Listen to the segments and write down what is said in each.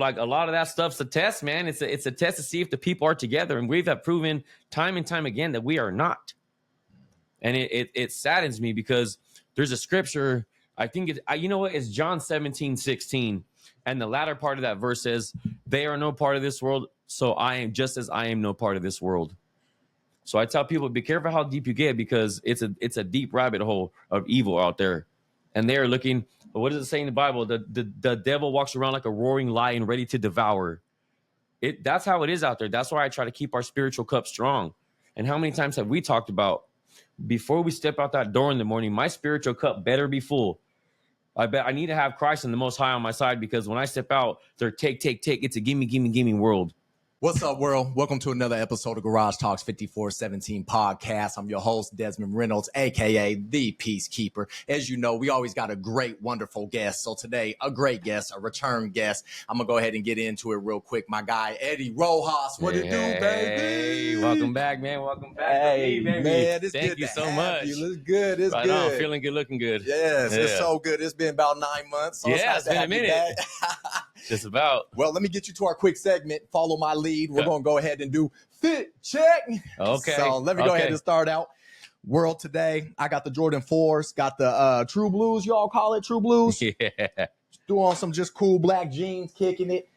Like a lot of that stuff's a test, man. It's a test to see if the people are together. And we've proven time and time again that we are not. And it saddens me because there's a scripture. I think you know what? It's John 17:16. And the latter part of that verse says, they are no part of this world. So I am just as I am no part of this world. So I tell people, be careful how deep you get, because it's a deep rabbit hole of evil out there. And they are looking, what does it say in the Bible? The devil walks around like a roaring lion ready to devour. That's how it is out there. That's why I try to keep our spiritual cup strong. And how many times have we talked about, before we step out that door in the morning, my spiritual cup better be full. I bet I need to have Christ and the Most High on my side, because when I step out, they're take. It's a gimme world. What's up, world? Welcome to another episode of Garage Talks 5417 podcast. I'm your host, Desmond Reynolds, a.k.a. The Peacekeeper. As you know, we always got a great, wonderful guest. So today, a great guest, a return guest. I'm going to go ahead and get into it real quick. My guy, Eddie Rojas. What it do, baby? Hey, welcome back, man. Welcome back. Hey, to me, baby. Man, it's Thank good you to so have much. you. It's good. It's right good. On. Feeling good, looking good. Yes, it's so good. It's been about 9 months. So yeah, it's been a minute. Just about. Well, let me get you to our quick segment. Follow my lead. We're going to go ahead and do fit check. Okay. So let me go ahead and start out. World today, I got the Jordan 4s, got the True Blues. Y'all call it True Blues? Yeah. Threw on some just cool black jeans, kicking it.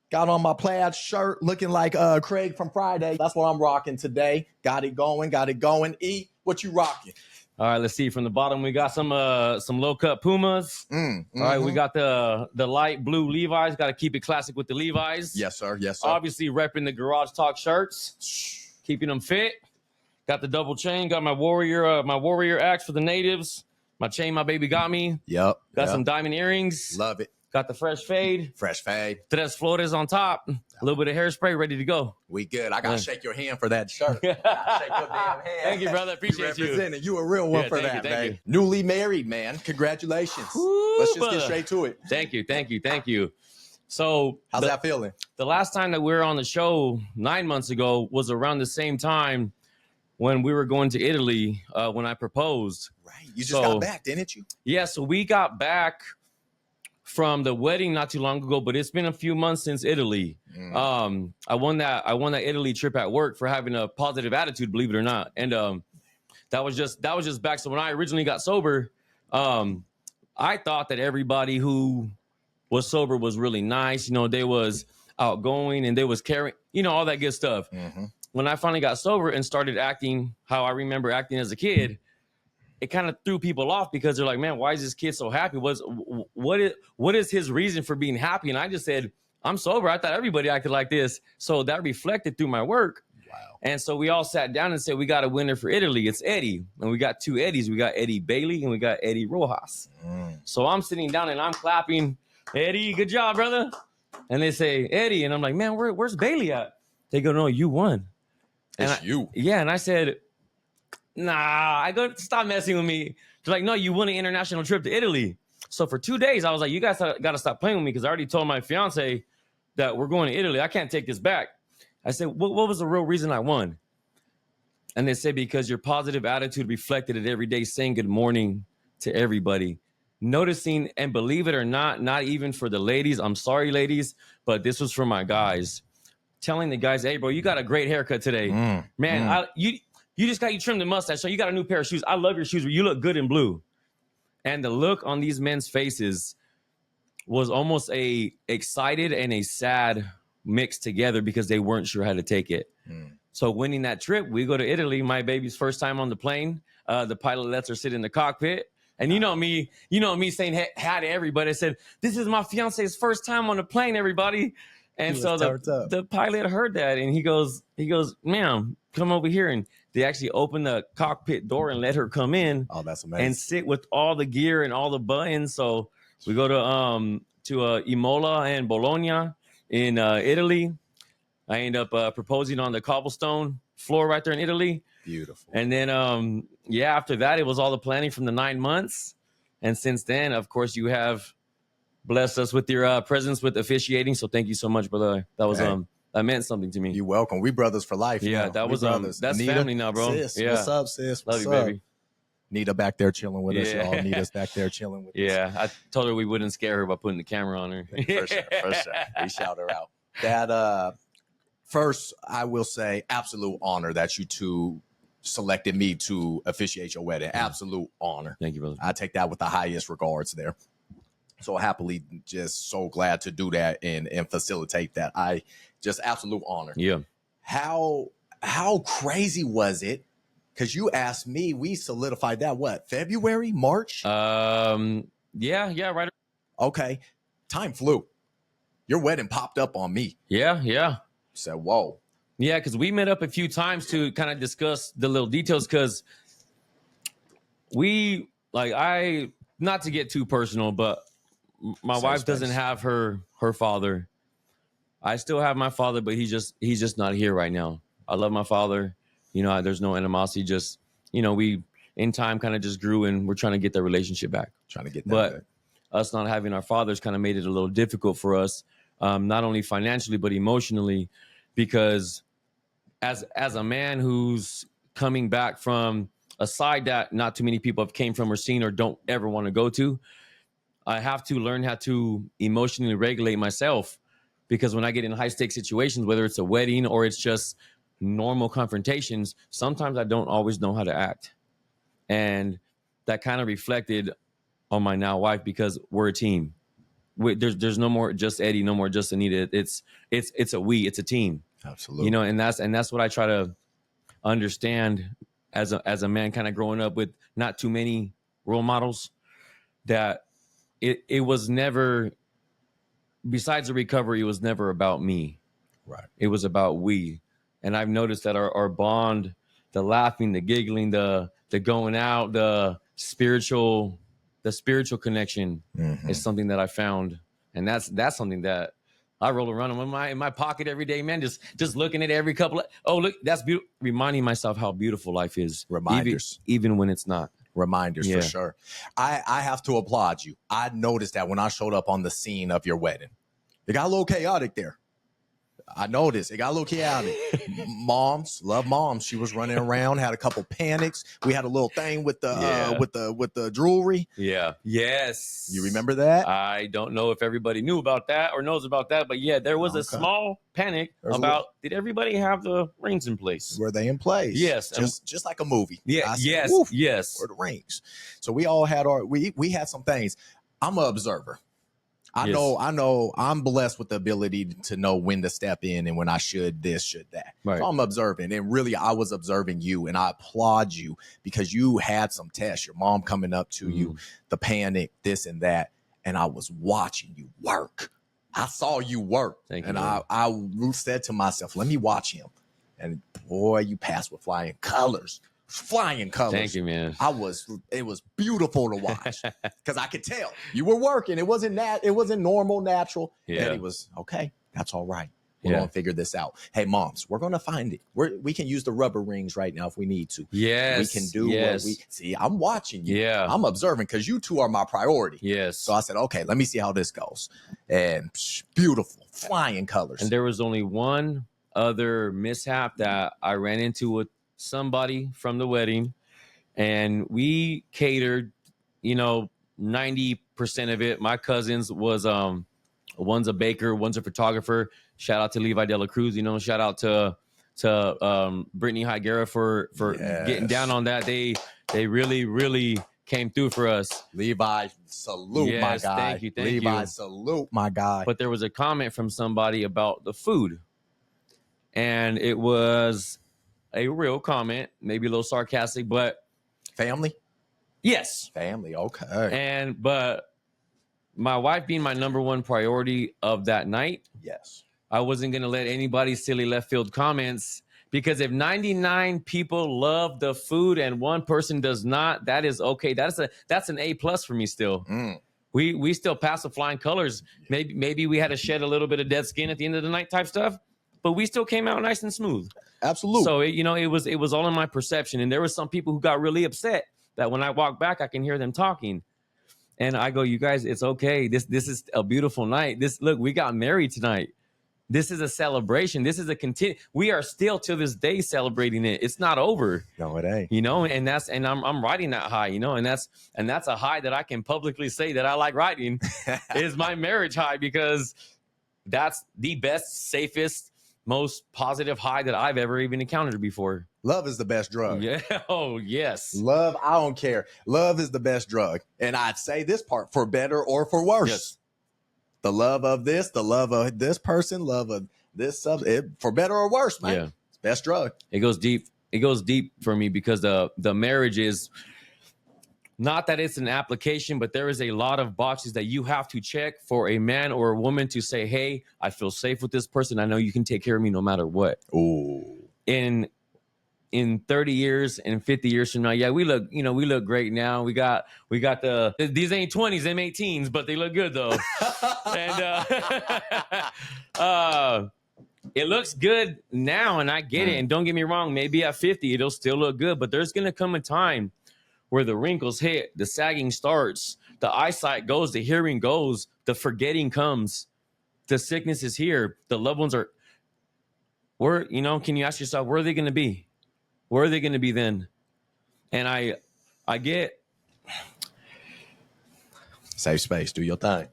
Got on my plaid shirt, looking like Craig from Friday. That's what I'm rocking today. Got it going. E, what you rocking? All right, let's see. From the bottom, we got some low cut Pumas. All right, we got the light blue Levi's. Got to keep it classic with the Levi's. Yes, sir. Obviously, repping the Garage Talk shirts, keeping them fit. Got the double chain. Got my warrior axe for the natives. My chain, my baby got me. Yep. Got some diamond earrings. Love it. Got the fresh fade. Tres flores on top. A little bit of hairspray, ready to go. We good. I got to shake your hand for that shirt. Shake your damn hand. Thank you, brother. Appreciate you. Representing. You a real one for that, man. Newly married, man. Congratulations. Let's just get straight to it. Thank you. So how's that feeling? The last time that we were on the show 9 months ago was around the same time when we were going to Italy when I proposed. Right. You just got back, didn't you? Yeah. So we got back from the wedding not too long ago, but it's been a few months since Italy. I won that Italy trip at work for having a positive attitude, believe it or not. And that was just back. So when I originally got sober, I thought that everybody who was sober was really nice. You know, they was outgoing and they was caring, you know, all that good stuff. When I finally got sober and started acting how I remember acting as a kid, it kind of threw people off because they're like, man, why is this kid so happy? What is his reason for being happy? And I just said, I'm sober. I thought everybody acted like this. So that reflected through my work. Wow. And so we all sat down and said, we got a winner for Italy. It's Eddie. And we got two Eddies. We got Eddie Bailey and we got Eddie Rojas. So I'm sitting down and I'm clapping. Eddie, good job, brother. And they say, Eddie. And I'm like, man, where's Bailey at? They go, no, you won. It's you. Yeah. And I said, nah, I go, stop messing with me. They're like, no, you won an international trip to Italy. So for 2 days, I was like, you guys got to stop playing with me because I already told my fiance that we're going to Italy. I can't take this back. I said, what was the real reason I won? And they said, because your positive attitude reflected it every day, saying good morning to everybody. Noticing, and believe it or not, not even for the ladies. I'm sorry, ladies, but this was for my guys. Telling the guys, hey, bro, you got a great haircut today. You just got you trimmed the mustache, so you got a new pair of shoes. I love your shoes, but you look good in blue. And the look on these men's faces was almost a excited and a sad mixed together because they weren't sure how to take it. So winning that trip, we go to Italy, my baby's first time on the plane. The pilot lets her sit in the cockpit. And you know me saying hi to everybody. I said, this is my fiance's first time on the plane, everybody. And so the pilot heard that and he goes, ma'am, come over here. And they actually opened the cockpit door and let her come in. Oh, that's amazing. And sit with all the gear and all the buttons. So we go to Imola and Bologna in Italy. I end up proposing on the cobblestone floor right there in Italy. Beautiful. And then, after that, it was all the planning from the 9 months. And since then, of course, you have blessed us with your presence with officiating. So thank you so much, brother. That was that meant something to me. You're welcome. We brothers for life. Yeah, that was that's family now, bro. Sis. Yeah. What's up, sis? Love What's you, up? baby. Nita back there chilling with us, Yeah. y'all. Nita's back there chilling with us. Yeah, I told her we wouldn't scare her by putting the camera on her. For sure, for sure. We shout her out. That first, I will say, absolute honor that you two selected me to officiate your wedding. Absolute honor. Thank you, brother. I take that with the highest regards there. So happily, just so glad to do that and facilitate that. I just absolute honor. Yeah. How crazy was it? Because you asked me, we solidified that what, February, March? Yeah, right. Okay. Time flew. Your wedding popped up on me. Yeah. Said, whoa. Yeah, because we met up a few times to kind of discuss the little details because not to get too personal, but my wife doesn't have her father. I still have my father, but he's just not here right now. I love my father. There's no animosity. Just, we in time kind of just grew and we're trying to get the relationship back. But us not having our fathers kind of made it a little difficult for us, not only financially, but emotionally, because as a man who's coming back from a side that not too many people have came from or seen or don't ever want to go to, I have to learn how to emotionally regulate myself, because when I get in high stakes situations, whether it's a wedding or it's just normal confrontations, sometimes I don't always know how to act. And that kind of reflected on my now wife, because we're a team. There's no more just Eddie, no more just Anita. It's a team. Absolutely. And that's what I try to understand as a man kind of growing up with not too many role models, that it was never, besides the recovery, it was never about me. Right. It was about we. And I've noticed that our bond, the laughing, the giggling, the going out, the spiritual connection is something that I found. And that's something that I roll around in my pocket every day, man. Just looking at every couple of, oh, look, that's beautiful. Reminding myself how beautiful life is. Reminders. Even when it's not. Reminders, for sure. I have to applaud you. I noticed that when I showed up on the scene of your wedding. It got a little chaotic there. I noticed it got a little chaotic. Love moms. She was running around, had a couple panics. We had a little thing with the jewelry. Yeah. Yes. You remember that? I don't know if everybody knew about that or knows about that, but yeah, there was a small panic about did everybody have the rings in place? Were they in place? Yes. Just like a movie. Yeah. Yes. Were the rings. So we all had we had some things. I'm an observer. I know I'm blessed with the ability to know when to step in and when I should this, should that. Right. So I'm observing, and really I was observing you, and I applaud you because you had some tests, your mom coming up to you, the panic, this and that. And I was watching you work. I saw you work. Thank you, and man. I said to myself, let me watch him. And boy, you passed with flying colors. Thank you, man. It was beautiful to watch because I could tell you were working. It wasn't normal, natural. Yeah. And he was okay. That's all right. We're going to figure this out. Hey, moms, we're going to find it. We can use the rubber rings right now if we need to. Yes. We can do what we see. I'm watching you. Yeah. I'm observing because you two are my priority. Yes. So I said, okay, let me see how this goes. And beautiful, flying colors. And there was only one other mishap that I ran into with somebody from the wedding, and we catered, 90% of it. My cousins was one's a baker, one's a photographer. Shout out to Levi Dela Cruz, shout out to Brittany Higuera for getting down on that. They really came through for us. Levi, salute my guy. Thank you. Levi, salute my guy. But there was a comment from somebody about the food, and it was a real comment, maybe a little sarcastic, but family. Yes, family. Okay. But my wife being my number one priority of that night. Yes. I wasn't going to let anybody silly left field comments, because if 99 people love the food and one person does not, that is okay. That's an A+ for me still. We still pass with flying colors. Maybe we had to shed a little bit of dead skin at the end of the night type stuff, but we still came out nice and smooth. Absolutely. So it was all in my perception, and there were some people who got really upset that when I walk back, I can hear them talking, and I go, "You guys, it's okay. This is a beautiful night. Look, we got married tonight. This is a celebration. This is a we are still to this day celebrating it. It's not over. No, it ain't. You know, and I'm riding that high, you know, and that's a high that I can publicly say that I like riding is my marriage high, because that's the best, safest, most positive high that I've ever even encountered before. Love is the best drug. Yeah. Oh, yes. Love, I don't care. Love is the best drug. And I'd say this part, for better or for worse. Yes. The love of this, the love of this person, love of this, for better or worse, man. Yeah. It's best drug. It goes deep. It goes deep for me, because the marriage is not that it's an application, but there is a lot of boxes that you have to check for a man or a woman to say, hey, I feel safe with this person. I know you can take care of me no matter what. Ooh. In 30 years and 50 years from now, yeah, we look great now. We got these ain't 20s, them 18s, but they look good though. And it looks good now, and I get it. And don't get me wrong, maybe at 50 it'll still look good, but there's gonna come a time where the wrinkles hit, the sagging starts, the eyesight goes, the hearing goes, the forgetting comes, the sickness is here, the loved ones are. Where, you know, can you ask yourself, where are they gonna be? Where are they going to be then? And I get safe space. Do your thing.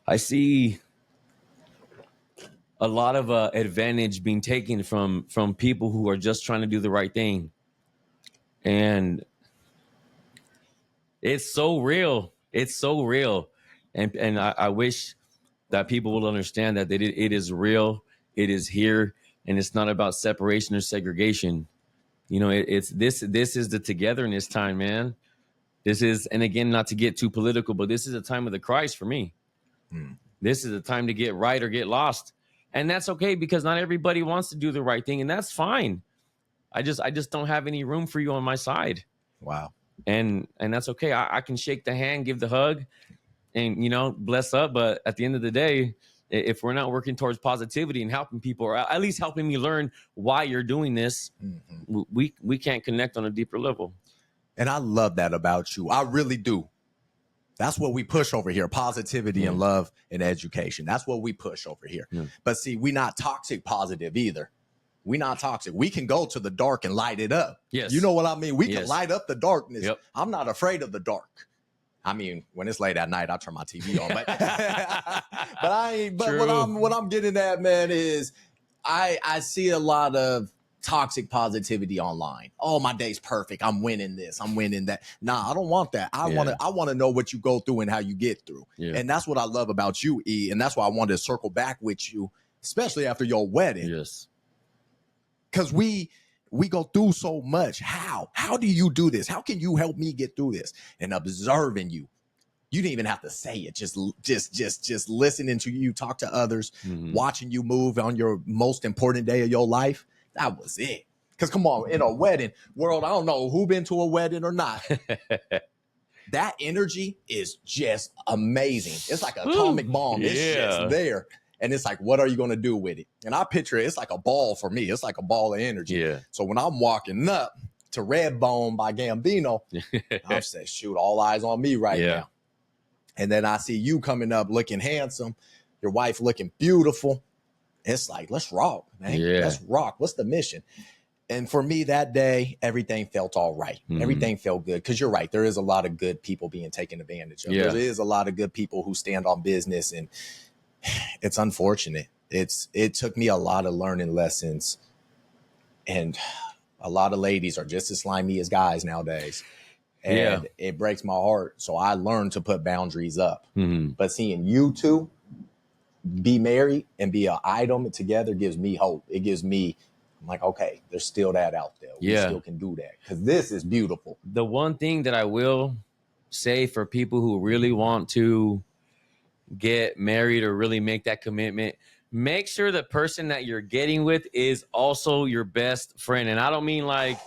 I see a lot of advantage being taken from people who are just trying to do the right thing, and it's so real. It's so real, and I wish that people will understand that it is real. It is here. And it's not about separation or segregation. You know, it's this is the togetherness time, man. This is, and again, not to get too political, but this is a time of the Christ for me. This is a time to get right or get lost. And that's okay, because not everybody wants to do the right thing, and that's fine. I just don't have any room for you on my side. Wow. And that's okay. I can shake the hand, give the hug, and, you know, bless up. But at the end of the day, if we're not working towards positivity and helping people, or at least helping me learn why you're doing this, we can't connect on a deeper level. And I love that about you. I really do. That's what we push over here. Positivity and love and education. That's what we push over here. But see, we're not toxic positive either. We're not toxic. We can go to the dark and light it up. Yes. You know what I mean? We can light up the darkness. Yep. I'm not afraid of the dark. I mean, when it's late at night, I turn my TV on, but I ain't. But what I'm getting at, man, is I see a lot of toxic positivity online. Oh, my day's perfect. I'm winning this. I'm winning that. Nah, I don't want that. I want to know what you go through and how you get through. Yeah. And that's what I love about you, E. And that's why I wanted to circle back with you, especially after your wedding. Yes. Because we go through so much. How do you do this? How can you help me get through this? And observing you, you didn't even have to say it. Just listening to you talk to others, watching you move on your most important day of your life. That was it. Because come on, in a wedding world, I don't know who been to a wedding or not. That energy is just amazing. It's like an atomic bomb. It's just there. And it's like, what are you going to do with it? And I picture it's like a ball for me. It's like a ball of energy. Yeah. So when I'm walking up to Redbone by Gambino, I'm saying, shoot, all eyes on me right now. And then I see you coming up looking handsome, your wife looking beautiful. It's like, let's rock, man. Yeah. Let's rock. What's the mission? And for me that day, everything felt all right. Everything felt good. Because you're right. There is a lot of good people being taken advantage of. There is a lot of good people who stand on business, and it's unfortunate. It took me a lot of learning lessons, and a lot of ladies are just as slimy as guys nowadays. And it breaks my heart. So I learned to put boundaries up. But seeing you two be married and be an item together gives me hope. It gives me, I'm like, okay, there's still that out there. We still can do that, because this is beautiful. The one thing that I will say for people who really want to get married or really make that commitment, make sure the person that you're getting with is also your best friend. And I don't mean like,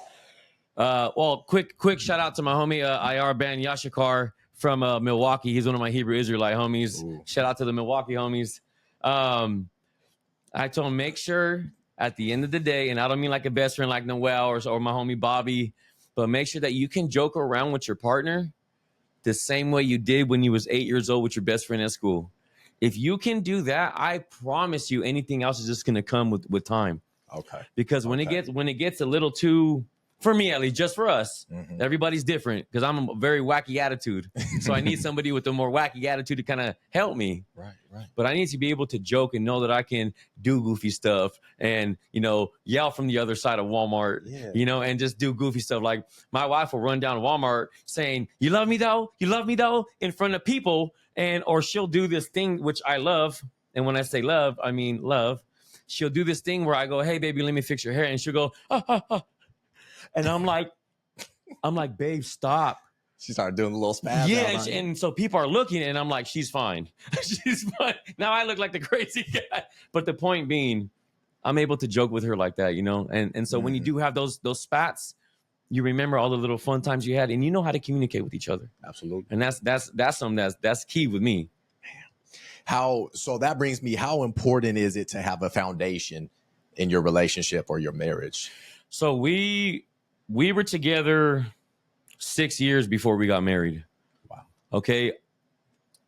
quick shout out to my homie IR band Yashikar from Milwaukee. He's one of my Hebrew Israelite homies. Ooh. Shout out to the Milwaukee homies. I told him, make sure at the end of the day, and I don't mean like a best friend like Noel or my homie Bobby, but make sure that you can joke around with your partner the same way you did when you was 8 years old with your best friend at school. If you can do that, I promise you anything else is just going to come with time. Okay. Because when it gets a little too, for me at least, just for us, everybody's different because I'm a very wacky attitude. So I need somebody with a more wacky attitude to kind of help me. Right. But I need to be able to joke and know that I can do goofy stuff and, yell from the other side of Walmart, and just do goofy stuff. Like my wife will run down to Walmart saying, "You love me though? You love me though?" in front of people. Or she'll do this thing, which I love. And when I say love, I mean love. She'll do this thing where I go, "Hey baby, let me fix your hair." And she'll go, "Ah, ah, ah." And I'm like, "Babe, stop." She started doing a little spaz. Yeah, and so people are looking, and I'm like, "She's fine." She's fine. Now I look like the crazy guy. But the point being, I'm able to joke with her like that, And so when you do have those spats, you remember all the little fun times you had, and you know how to communicate with each other. Absolutely. And that's something that's key with me. So that brings me, how important is it to have a foundation in your relationship or your marriage? So we were together 6 years before we got married. Wow. Okay.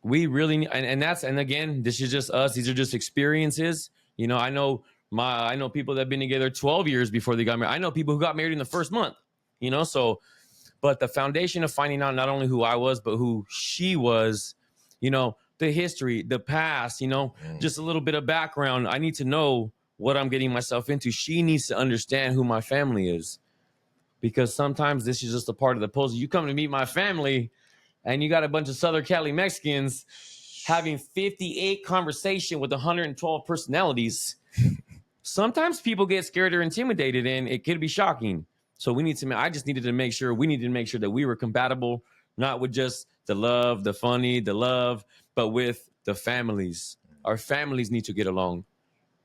We really, and again, this is just us. These are just experiences. I know people that have been together 12 years before they got married. I know people who got married in the first month, but the foundation of finding out not only who I was, but who she was, the history, the past, just a little bit of background. I need to know what I'm getting myself into. She needs to understand who my family is, because sometimes this is just a part of the puzzle. You come to meet my family and you got a bunch of Southern Cali Mexicans having 58 conversation with 112 personalities. Sometimes people get scared or intimidated, and it could be shocking. So we needed to make sure that we were compatible, not with just the love, the funny, the love, but with the families. Our families need to get along.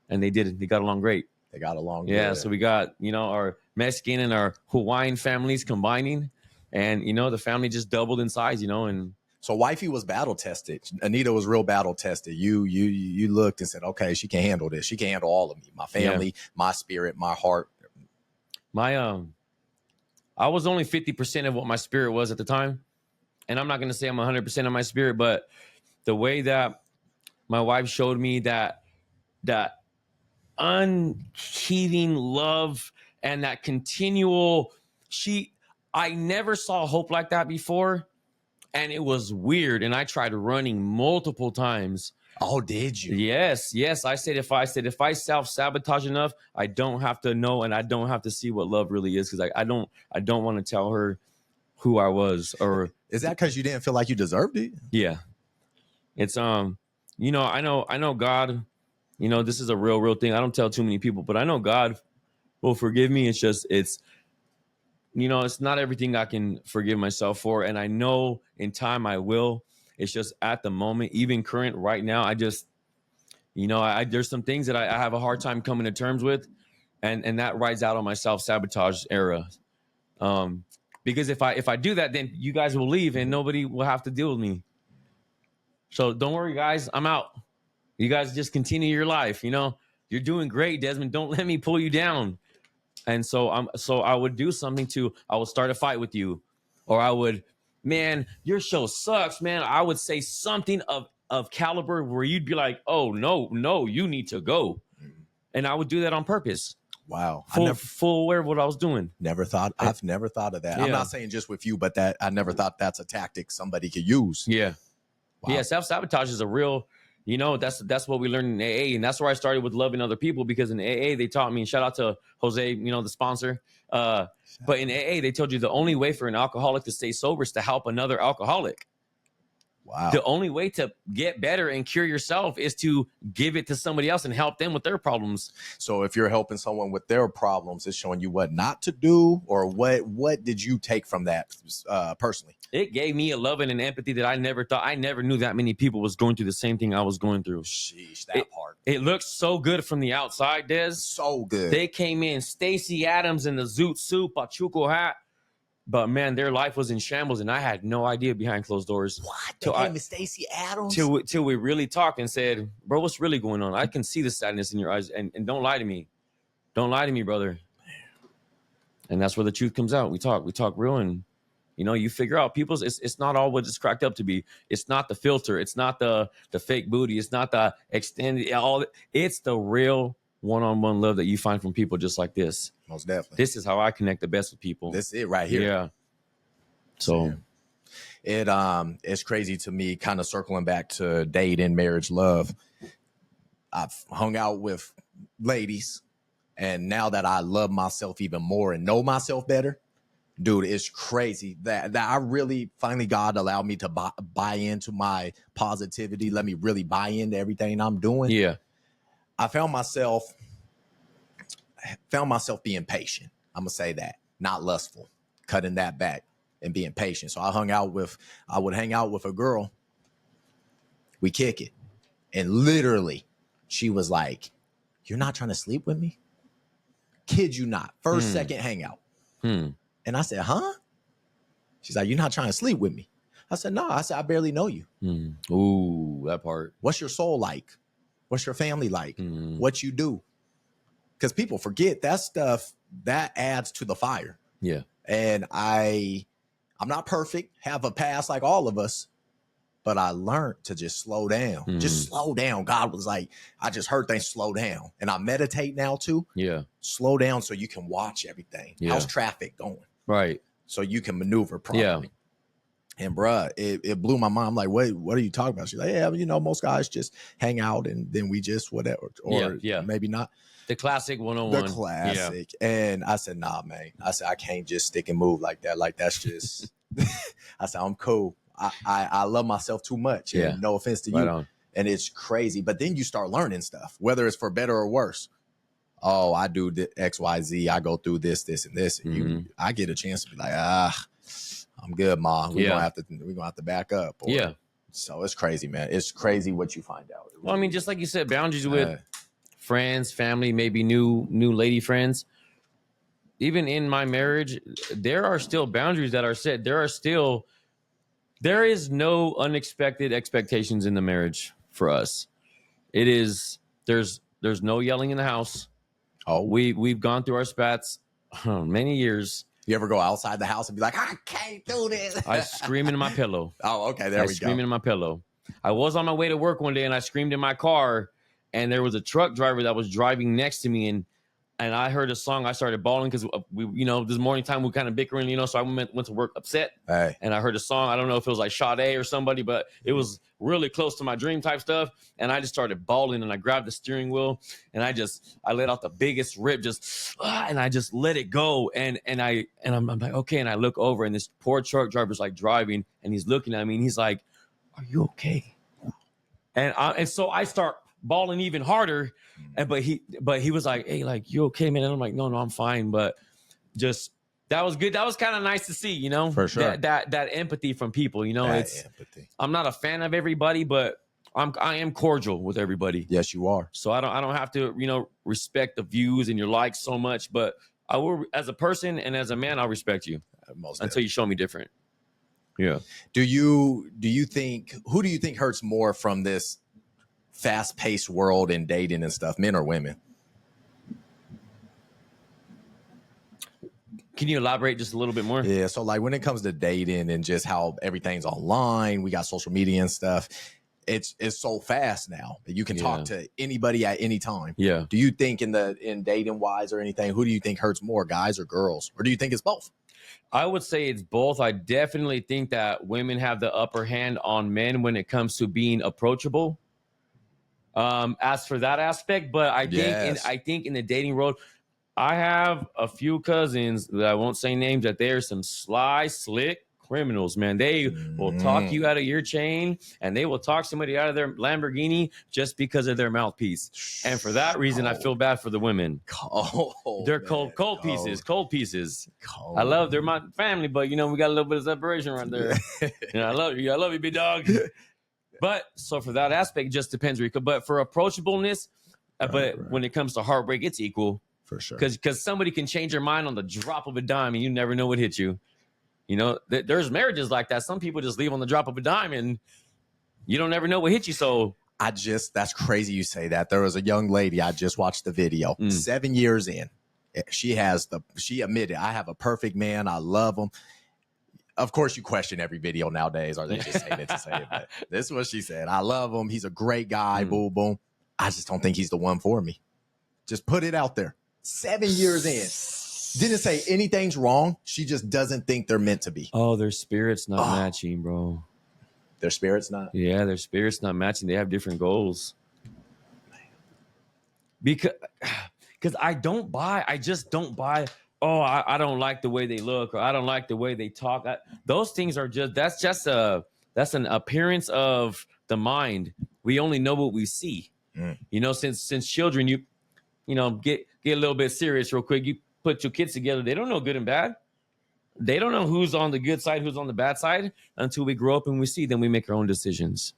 And they did. They got along great. They got along. Yeah. Good. So we got, our Mexican and our Hawaiian families combining, and, the family just doubled in size, and. So wifey was battle tested. Anita was real battle tested. You looked and said, okay, she can handle this. She can handle all of me, my family, my spirit, my heart. I was only 50% of what my spirit was at the time. And I'm not going to say I'm 100% of my spirit, but the way that my wife showed me that unheaving love and that continual, I never saw hope like that before. And it was weird. And I tried running multiple times. Oh, did you? Yes. I said, if I self-sabotage enough, I don't have to know, and I don't have to see what love really is. Cause I don't want to tell her who I was. Or is that because you didn't feel like you deserved it? Yeah. It's, I know God, this is a real thing. I don't tell too many people, but I know God will forgive me. It's just, it's not everything I can forgive myself for. And I know in time I will. It's just at the moment, even current right now, I just, there's some things that I have a hard time coming to terms with. And that rides out on my self-sabotage era. Because if I do that, then you guys will leave and nobody will have to deal with me. So don't worry, guys. I'm out. You guys just continue your life. You're doing great, Desmond. Don't let me pull you down. And so I would do something I would start a fight with you, or I would, man, your show sucks, man. I would say something of caliber where you'd be like, oh, no, you need to go. And I would do that on purpose. Wow. Full aware of what I was doing. I've never thought of that. Yeah. I'm not saying just with you, but that I never thought that's a tactic somebody could use. Yeah. Wow. Yeah. Self-sabotage is a real, that's what we learned in AA. And that's where I started with loving other people, because in AA, they taught me, and shout out to Jose, the sponsor. But in AA, they told you the only way for an alcoholic to stay sober is to help another alcoholic. Wow. The only way to get better and cure yourself is to give it to somebody else and help them with their problems. So if you're helping someone with their problems, it's showing you what not to do, or what did you take from that personally? It gave me a love and an empathy that I never knew that many people was going through the same thing I was going through. Sheesh, that part. It looked so good from the outside, Des. So good. They came in, Stacey Adams in the zoot suit, Pachuco hat. But man, their life was in shambles, and I had no idea behind closed doors. What? They came to Stacey Adams? Till we really talked and said, bro, what's really going on? I can see the sadness in your eyes, and don't lie to me. Don't lie to me, brother. And that's where the truth comes out. We talk real, and You know, you figure out people's, it's not all what it's cracked up to be. It's not the filter. It's not the fake booty. It's not the extended, it's the real one-on-one love that you find from people just like this. Most definitely. This is how I connect the best with people. This is it right here. Yeah. So it's crazy to me, kind of circling back to dating, marriage, love. I've hung out with ladies, and now that I love myself even more and know myself better, dude, it's crazy that I really finally, God allowed me to buy into my positivity. Let me really buy into everything I'm doing. yeah. I found myself being patient. I'm gonna say that, not lustful, cutting that back and being patient. So I would hang out with a girl. We kick it, and literally, she was like, "You're not trying to sleep with me? Kid you not? First, second hangout." And I said, "Huh?" She's like, "You're not trying to sleep with me?" I said, "No." I said, "I barely know you." Ooh, that part. What's your soul like? What's your family like? What you do? Because people forget that stuff, that adds to the fire. Yeah. And I'm not perfect, have a past like all of us, but I learned to just slow down. Just slow down. God was like, I just heard things slow down. And I meditate now too. Yeah. Slow down so you can watch everything. Yeah. How's traffic going? Right. So you can maneuver properly. Yeah. And bruh, it blew my mind. I'm like, wait, what are you talking about? She's like, yeah, you know, most guys just hang out and then we just whatever. Or maybe not. The classic 101. The classic. Yeah. And I said, nah, man. I said, I can't just stick and move like that. Like, that's just, I said, I'm cool. I love myself too much. Yeah. And no offense to you. Right on. And it's crazy. But then you start learning stuff, whether it's for better or worse. Oh, I do X, Y, Z. I go through this, and this. And I get a chance to be like, I'm good, Ma. We're gonna have to back up. Or, so it's crazy, man. It's crazy what you find out. Well, I mean, just like you said, boundaries with friends, family, maybe new lady friends. Even in my marriage, there are still boundaries that are set. There is no unexpected expectations in the marriage for us. It is there's no yelling in the house. Oh, we've gone through our spats many years. You ever go outside the house and be like, I can't do this? I scream into my pillow. Oh, okay. There we go. I scream into my pillow. I was on my way to work one day and I screamed in my car, and there was a truck driver that was driving next to me, and I heard a song. I started bawling because we, this morning time we kind of bickering, so I went to work upset. Hey. And I heard a song. I don't know if it was like Sade or somebody, but it was really close to my dream type stuff. And I just started bawling, and I grabbed the steering wheel, and I let out the biggest rip, and I just let it go. And I'm like, okay. And I look over, and this poor truck driver's like driving, and he's looking at me, and he's like, "Are you okay?" And so I start bawling even harder. But he was like, "Hey, like, you okay, man?" And I'm like, no, I'm fine. But just that was good. That was kind of nice to see, For sure. That empathy from people, it's empathy. I'm not a fan of everybody, but I am cordial with everybody. Yes, you are. So I don't have to, respect the views and your likes so much, but I will, as a person and as a man, I'll respect you until you show me different. Yeah. Who do you think hurts more from this fast-paced world and dating and stuff, men or women? Can you elaborate just a little bit more? Yeah, so like when it comes to dating and just how everything's online, we got social media and stuff. It's so fast now that you can talk to anybody at any time. Yeah. Do you think in dating wise or anything, who do you think hurts more, guys or girls? Or do you think it's both? I would say it's both. I definitely think that women have the upper hand on men when it comes to being approachable. As for that aspect, but I think in the dating world, I have a few cousins that I won't say names, that they're some sly, slick criminals, man. They will talk you out of your chain, and they will talk somebody out of their Lamborghini just because of their mouthpiece. And for that reason, I feel bad for the women. They're cold pieces. They're my family, but we got a little bit of separation right there. I love you, big dog. But so for that aspect, it just depends. But for approachableness, when it comes to heartbreak, it's equal. For sure. Because somebody can change their mind on the drop of a dime, and you never know what hit you. There's marriages like that. Some people just leave on the drop of a dime, and you don't ever know what hit you. So that's crazy you say that. There was a young lady, I just watched the video, 7 years in. She admitted, I have a perfect man. I love him. of course, you question every video nowadays. Are they just saying it to say it? But this is what she said. I love him. He's a great guy. Boom, boom. I just don't think he's the one for me. Just put it out there. 7 years in. Didn't say anything's wrong. She just doesn't think they're meant to be. Oh, their spirits not matching, bro. Their spirits not? Yeah, their spirits not matching. They have different goals. Because I just don't buy, oh, I don't like the way they look, or I don't like the way they talk. Those things are that's an appearance of the mind. We only know what we see. You know, since children, you know, get a little bit serious real quick. You put your kids together. They don't know good and bad. They don't know who's on the good side, who's on the bad side until we grow up and we see. Then we make our own decisions.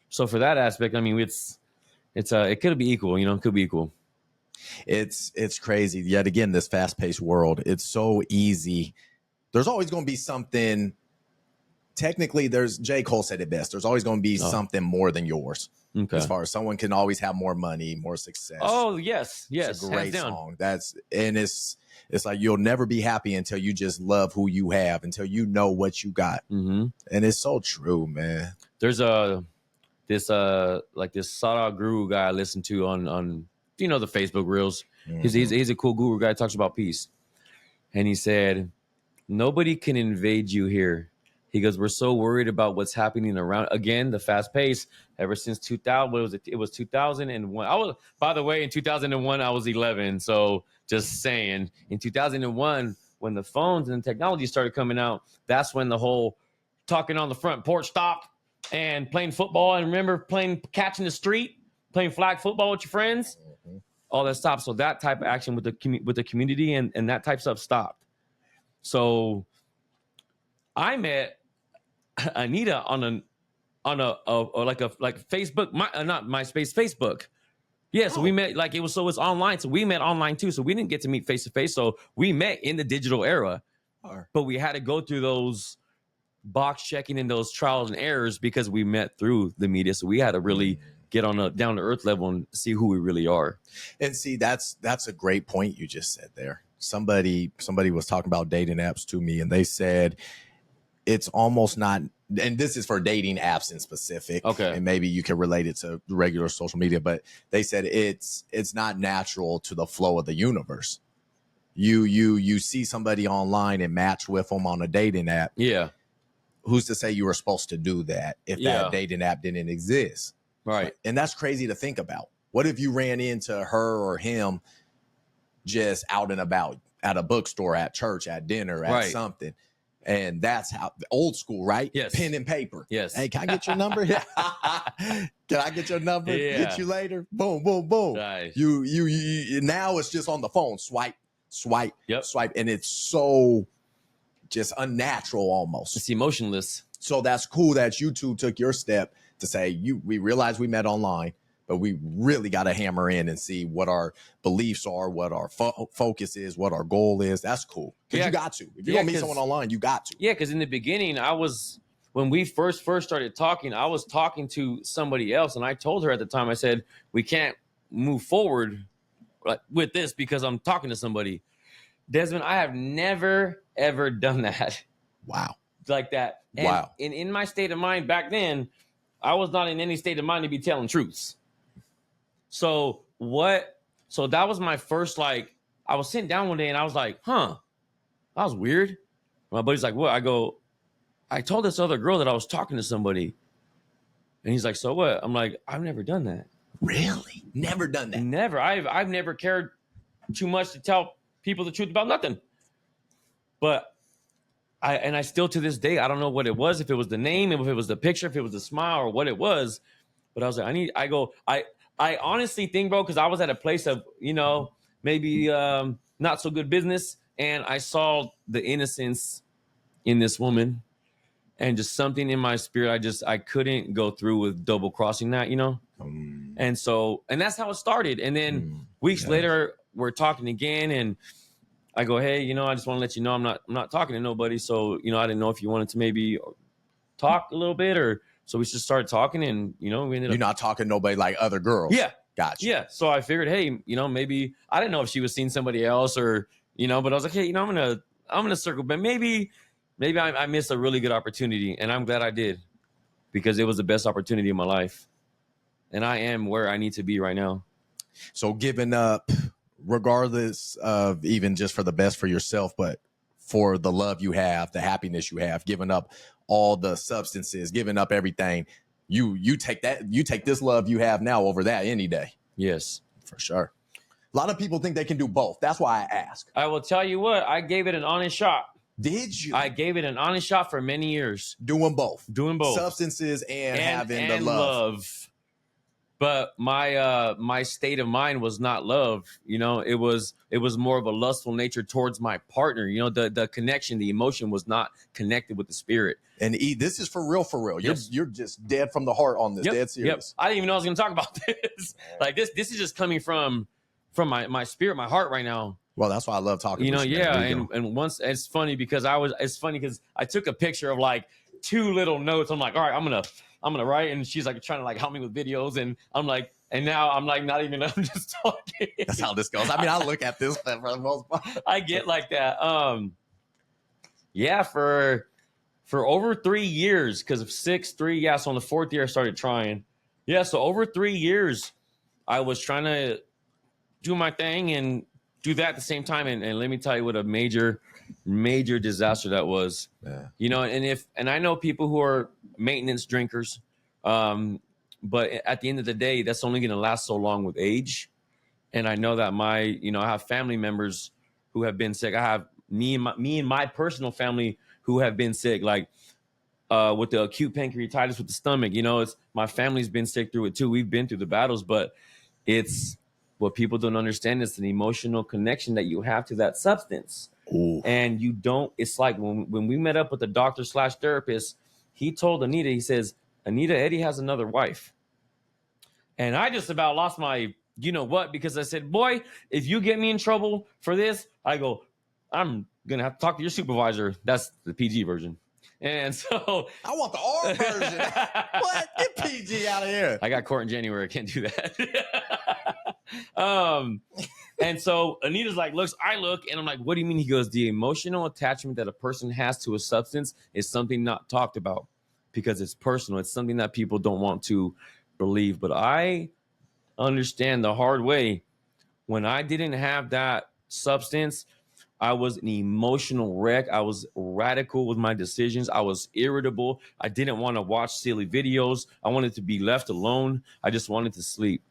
So for that aspect, I mean, it could be equal. You know, it could be equal. It's crazy. Yet again, this fast-paced world. It's so easy. There's always going to be something. Technically, J. Cole said it best. There's always going to be something more than yours. Okay. As far as someone can always have more money, more success. Oh, yes. It's a great song. It's like you'll never be happy until you just love who you have, until you know what you got. Mm-hmm. And it's so true, man. There's this Sada guru guy I listen to on you know, the Facebook reels. Mm-hmm. He's a cool guru guy, talks about peace. And he said, nobody can invade you here. He goes, we're so worried about what's happening around. Again, the fast pace ever since 2000. What was it? It was 2001. By the way, in 2001, I was 11. So just saying, in 2001, when the phones and the technology started coming out, that's when the whole talking on the front porch stopped and playing football. And remember playing catch in the street, playing flag football with your friends. Mm-hmm. All that stopped. So that type of action with the community and that type of stuff stopped. So I met Anita on Facebook, not MySpace, Facebook. Yeah, so we met it's online. So we met online too. So we didn't get to meet face to face. So we met in the digital era, but we had to go through those box checking and those trials and errors because we met through the media. So we had to really get on a down to earth level and see who we really are. And see, that's a great point you just said there. Somebody was talking about dating apps to me, and they said it's almost not, and this is for dating apps in specific. Okay. And maybe you can relate it to regular social media, but they said it's not natural to the flow of the universe. You see somebody online and match with them on a dating app. Yeah. Who's to say you were supposed to do that if that dating app didn't exist? Right. And that's crazy to think about. What if you ran into her or him just out and about at a bookstore, at church, at dinner, at something? And that's how old school, right? Yes. Pen and paper. Yes. Hey, can I get your number? Can I get your number? Yeah. Get you later. Boom, boom, boom. Nice. You now it's just on the phone. Swipe, swipe, swipe. And it's so just unnatural almost. It's emotionless. So that's cool that you two took your step to say, we realized we met online, but we really got to hammer in and see what our beliefs are, what our focus is, what our goal is. That's cool. Because you got to. If you're going to meet someone online, you got to. Yeah, because in the beginning, when we first started talking, I was talking to somebody else. And I told her at the time, I said, we can't move forward with this because I'm talking to somebody. Desmond, I have never, ever done that. Wow. Like that. And wow. In my state of mind back then, I was not in any state of mind to be telling truths. So that was my first, I was sitting down one day and I was like, that was weird. My buddy's like, what? I go, I told this other girl that I was talking to somebody. And he's like, so what? I'm like, I've never done that. Really? Never done that? Never. I've never cared too much to tell people the truth about nothing. But I still to this day, I don't know what it was, if it was the name, if it was the picture, if it was the smile or what it was. But I was like, I honestly think, bro, because I was at a place of, maybe not so good business. And I saw the innocence in this woman and just something in my spirit. I couldn't go through with double crossing that, And that's how it started. And then weeks later, we're talking again. And I go, hey, I just want to let you know I'm not talking to nobody. So, I didn't know if you wanted to maybe talk a little bit or. So we just started talking and, we ended up. You're not talking to nobody like other girls. Yeah. Gotcha. Yeah. So I figured, hey, maybe I didn't know if she was seeing somebody else or, but I was like, hey, I'm going to circle, but maybe maybe I missed a really good opportunity, and I'm glad I did because it was the best opportunity of my life. And I am where I need to be right now. So giving up, regardless of even just for the best for yourself, but for the love you have, the happiness you have, giving up all the substances, giving up everything, you take this love you have now over that any day. Yes. For sure. A lot of people think they can do both. That's why I ask. I will tell you what, I gave it an honest shot. Did you? I gave it an honest shot for many years. Doing both. Substances and having the love. But my state of mind was not love. You know, it was more of a lustful nature towards my partner. You know, the connection, the emotion was not connected with the spirit. And this is for real, for real. Yes. You're just dead from the heart on this. Dead serious. I didn't even know I was going to talk about this. Like this is just coming from my spirit, my heart right now. Well, that's why I love talking. You know, and once it's funny because I took a picture of like 2 little notes. I'm like, all right, I'm gonna write, and she's like trying to like help me with videos, and I'm like, and now I'm like not even, I'm just talking. That's how this goes. I mean, I look at this for the most part. I get like that. Yeah, for over 3 years, because of 6-3, yeah. So on the 4th year, I started trying. Yeah, so over 3 years, I was trying to do my thing and do that at the same time. And let me tell you what a major disaster that was. Yeah. You know, and I know people who are maintenance drinkers, but at the end of the day, that's only going to last so long with age. And I know that I have family members who have been sick. I have me and my personal family who have been sick, like with the acute pancreatitis with the stomach. You know, it's my family's been sick through it too. We've been through the battles, but it's what people don't understand is an emotional connection that you have to that substance. Ooh. And you don't. It's like when we met up with the doctor/therapist, he told Anita, he says, Anita, Eddie has another wife. And I just about lost my, you know what, because I said, boy, if you get me in trouble for this, I go, I'm going to have to talk to your supervisor. That's the PG version. And so I want the R version. What? Get PG out of here. I got court in January. I can't do that. And so Anita's like, I look, and I'm like, what do you mean? He goes, the emotional attachment that a person has to a substance is something not talked about because it's personal. It's something that people don't want to believe. But I understand the hard way. When I didn't have that substance, I was an emotional wreck. I was radical with my decisions. I was irritable. I didn't want to watch silly videos. I wanted to be left alone. I just wanted to sleep.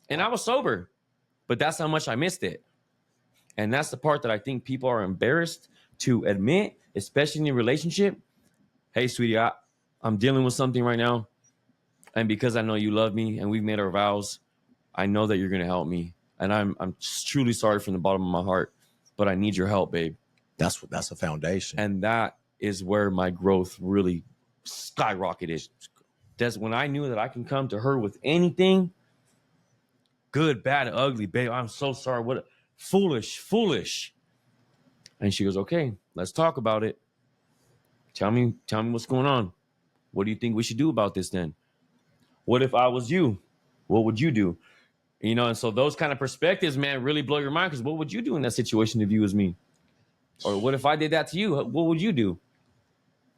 And I was sober, but that's how much I missed it. And that's the part that I think people are embarrassed to admit, especially in a relationship. Hey, sweetie, I'm dealing with something right now. And because I know you love me and we've made our vows, I know that you're going to help me. And I'm truly sorry from the bottom of my heart, but I need your help, babe. That's a foundation. And that is where my growth really skyrocketed. That's when I knew that I can come to her with anything, good, bad, ugly, babe. I'm so sorry. What foolish. And she goes, okay, let's talk about it. Tell me what's going on. What do you think we should do about this then? What if I was you? What would you do? You know, and so those kind of perspectives, man, really blow your mind, because what would you do in that situation if you was me? Or what if I did that to you? What would you do?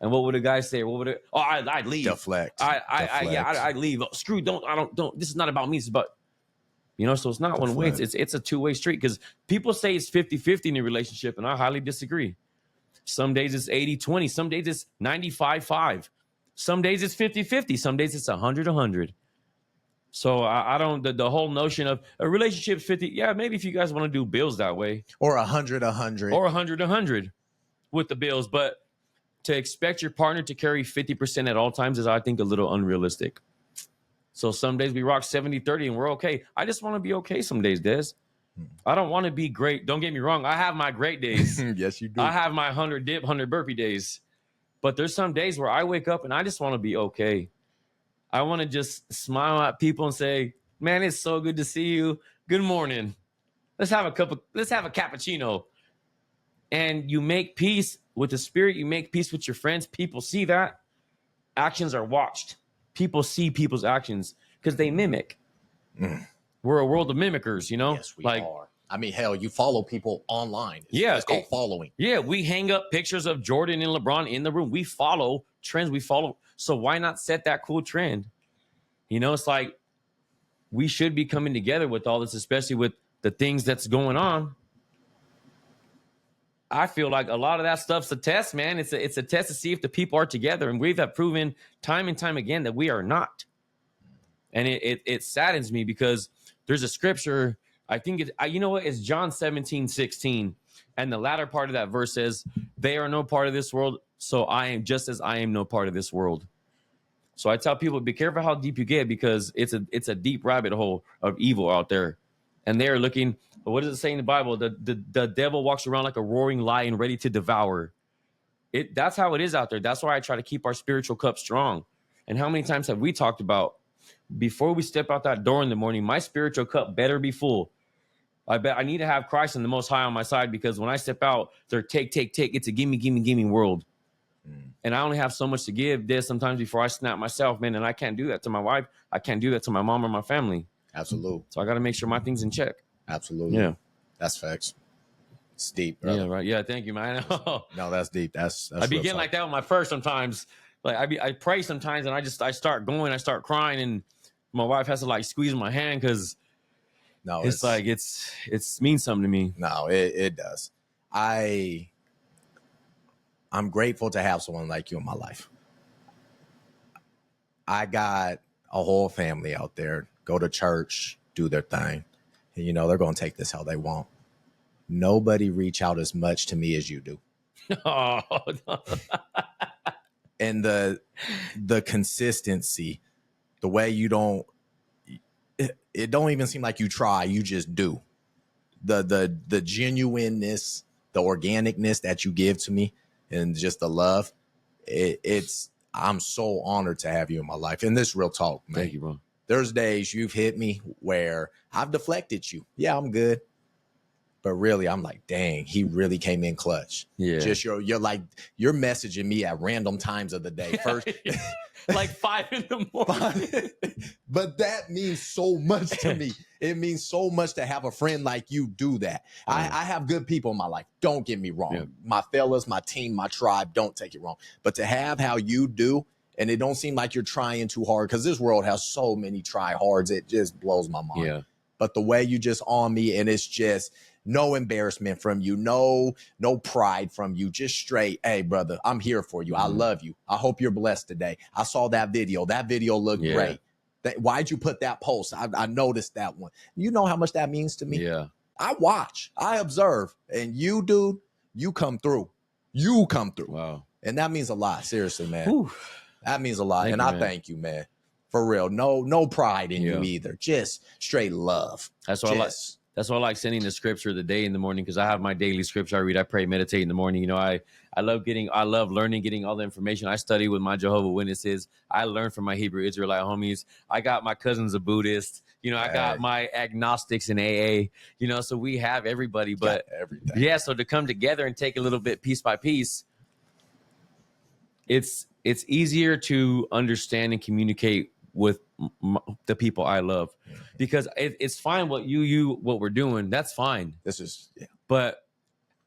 And what would a guy say? What would it? Oh, I'd leave. Deflect. I'd leave. Oh, screw. Don't. This is not about me. It's about, you know. So it's not one way. It's a two-way street, because people say it's 50-50 in a relationship, and I highly disagree. Some days it's 80-20. Some days it's 95-5. Some days it's 50-50. Some days it's 100-100. So I don't, the whole notion of a relationship 50. Yeah, maybe if you guys want to do bills that way. Or 100-100. Or 100-100 with the bills. But to expect your partner to carry 50% at all times is, I think, a little unrealistic. So some days we rock 70-30 and we're okay. I just want to be okay some days, Des. I don't want to be great. Don't get me wrong. I have my great days. Yes, you do. I have my 100 dip, 100 burpee days. But there's some days where I wake up and I just want to be okay. I want to just smile at people and say, man, it's so good to see you. Good morning. Let's have a cappuccino. And you make peace with the spirit. You make peace with your friends. People see that. Actions are watched. People see people's actions because they mimic. We're a world of mimickers, you know? Yes, we are. I mean, hell, you follow people online. It's called following. Yeah, we hang up pictures of Jordan and LeBron in the room. We follow trends. We follow. So why not set that cool trend? You know, it's like we should be coming together with all this, especially with the things that's going on. I feel like a lot of that stuff's a test, man. It's a test to see if the people are together, and we've proven time and time again that we are not. And it saddens me because there's a scripture. I think you know what? It's John 17:16, and the latter part of that verse says, "They are no part of this world, so I am just as I am no part of this world." So I tell people, be careful how deep you get, because it's a deep rabbit hole of evil out there, and they're looking. What does it say in the Bible? The devil walks around like a roaring lion, ready to devour. That's how it is out there. That's why I try to keep our spiritual cup strong. And how many times have we talked about, before we step out that door in the morning, my spiritual cup better be full. I bet I need to have Christ and the Most High on my side, because when I step out, they're take. It's a gimme world. And I only have so much to give this sometimes before I snap myself, man. And I can't do that to my wife. I can't do that to my mom or my family. Absolutely. So I got to make sure my thing's in check. Absolutely. Yeah. That's facts. It's deep, brother. Yeah, right. Yeah, thank you, man. No, that's deep. That's I be getting like that with my purse sometimes. Like I pray sometimes, and I start going, I start crying, and my wife has to like squeeze my hand, because it's like it's means something to me. No, it does. I'm grateful to have someone like you in my life. I got a whole family out there, go to church, do their thing. And, you know, they're going to take this how they want. Nobody reach out as much to me as you do. Oh, no. And the consistency, the way you don't, it don't even seem like you try, you just do. The genuineness, the organicness that you give to me, and just the love, I'm so honored to have you in my life. And this real talk, man. Thank you, bro. There's days you've hit me where I've deflected you. Yeah, I'm good. But really, I'm like, dang, he really came in clutch. Yeah. Just you're messaging me at random times of the day. First, like 5 a.m. But that means so much to me. It means so much to have a friend like you do that. I have good people in my life. Don't get me wrong. Yeah. My fellas, my team, my tribe, don't take it wrong. But to have how you do, and it don't seem like you're trying too hard, because this world has so many try-hards. It just blows my mind. Yeah. But the way you just on me, and it's just no embarrassment from you, no pride from you, just straight, hey, brother, I'm here for you. I love you. I hope you're blessed today. I saw that video. That video looked great. Why'd you put that post? I noticed that one. You know how much that means to me? Yeah. I watch, I observe, and you, dude, you come through. You come through. Wow. And that means a lot. Seriously, man. Whew. That means a lot. Thank and you, I man. thank you, man. For real. No pride in you either. Just straight love. That's why I like sending the scripture of the day in the morning, because I have my daily scripture I read. I pray, meditate in the morning. You know, I love learning, getting all the information. I study with my Jehovah's Witnesses. I learn from my Hebrew Israelite homies. I got my cousins a Buddhist. You know, I got my agnostics in AA. You know, so we have everybody. But everything. Yeah, so to come together and take a little bit piece by piece, it's easier to understand and communicate with the people I love, because it's fine what what we're doing. That's fine. But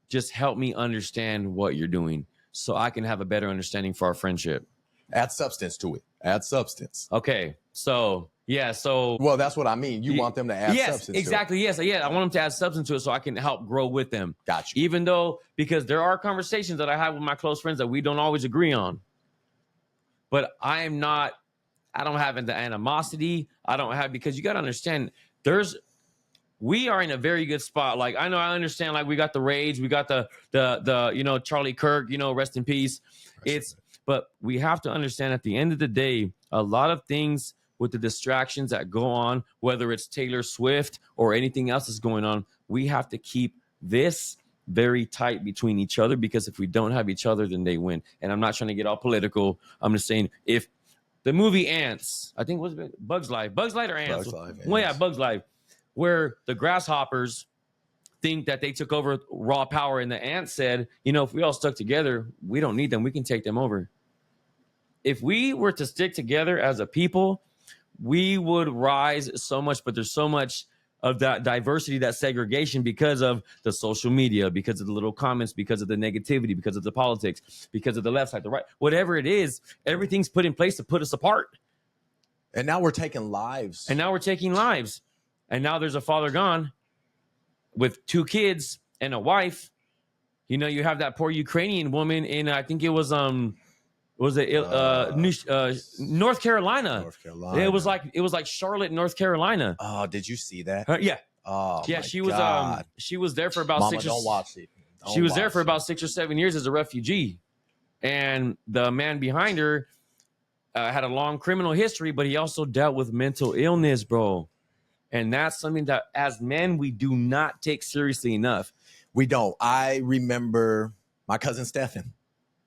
just help me understand what you're doing, so I can have a better understanding for our friendship. Add substance to it. Add substance. Okay. So yeah. So well, that's what I mean. You want them to add substance. Exactly. To it. Yes. Yeah. I want them to add substance to it, so I can help grow with them. Got you. Even though, because there are conversations that I have with my close friends that we don't always agree on, but I don't have the animosity. I don't have, because you got to understand, we are in a very good spot. Like, I understand, like, we got the rage, we got the Charlie Kirk, rest in peace. But we have to understand, at the end of the day, a lot of things with the distractions that go on, whether it's Taylor Swift or anything else that's going on, we have to keep this very tight between each other, because if we don't have each other, then they win. And I'm not trying to get all political. I'm just saying, if the movie Ants, I think, was it Bugs Life or Ants? Bugs Life, well, yeah, Bugs Life, where the grasshoppers think that they took over raw power, and the ants said, if we all stuck together, we don't need them. We can take them over. If we were to stick together as a people, we would rise so much, but there's so much of that diversity, that segregation, because of the social media, because of the little comments, because of the negativity, because of the politics, because of the left side, the right, whatever it is, everything's put in place to put us apart. And now we're taking lives. And now we're taking lives. And now there's a father gone with 2 kids and a wife. You know, you have that poor Ukrainian woman in, I think it was North Carolina. North Carolina. It was like Charlotte, North Carolina. Oh, did you see that? Yeah. Oh, Yeah, my she God. was she was there for about Mama, 6 don't watch it. She was there for about 6 or 7 years as a refugee. And the man behind her had a long criminal history, but he also dealt with mental illness, bro. And that's something that as men, we do not take seriously enough. We don't. I remember my cousin Stephen.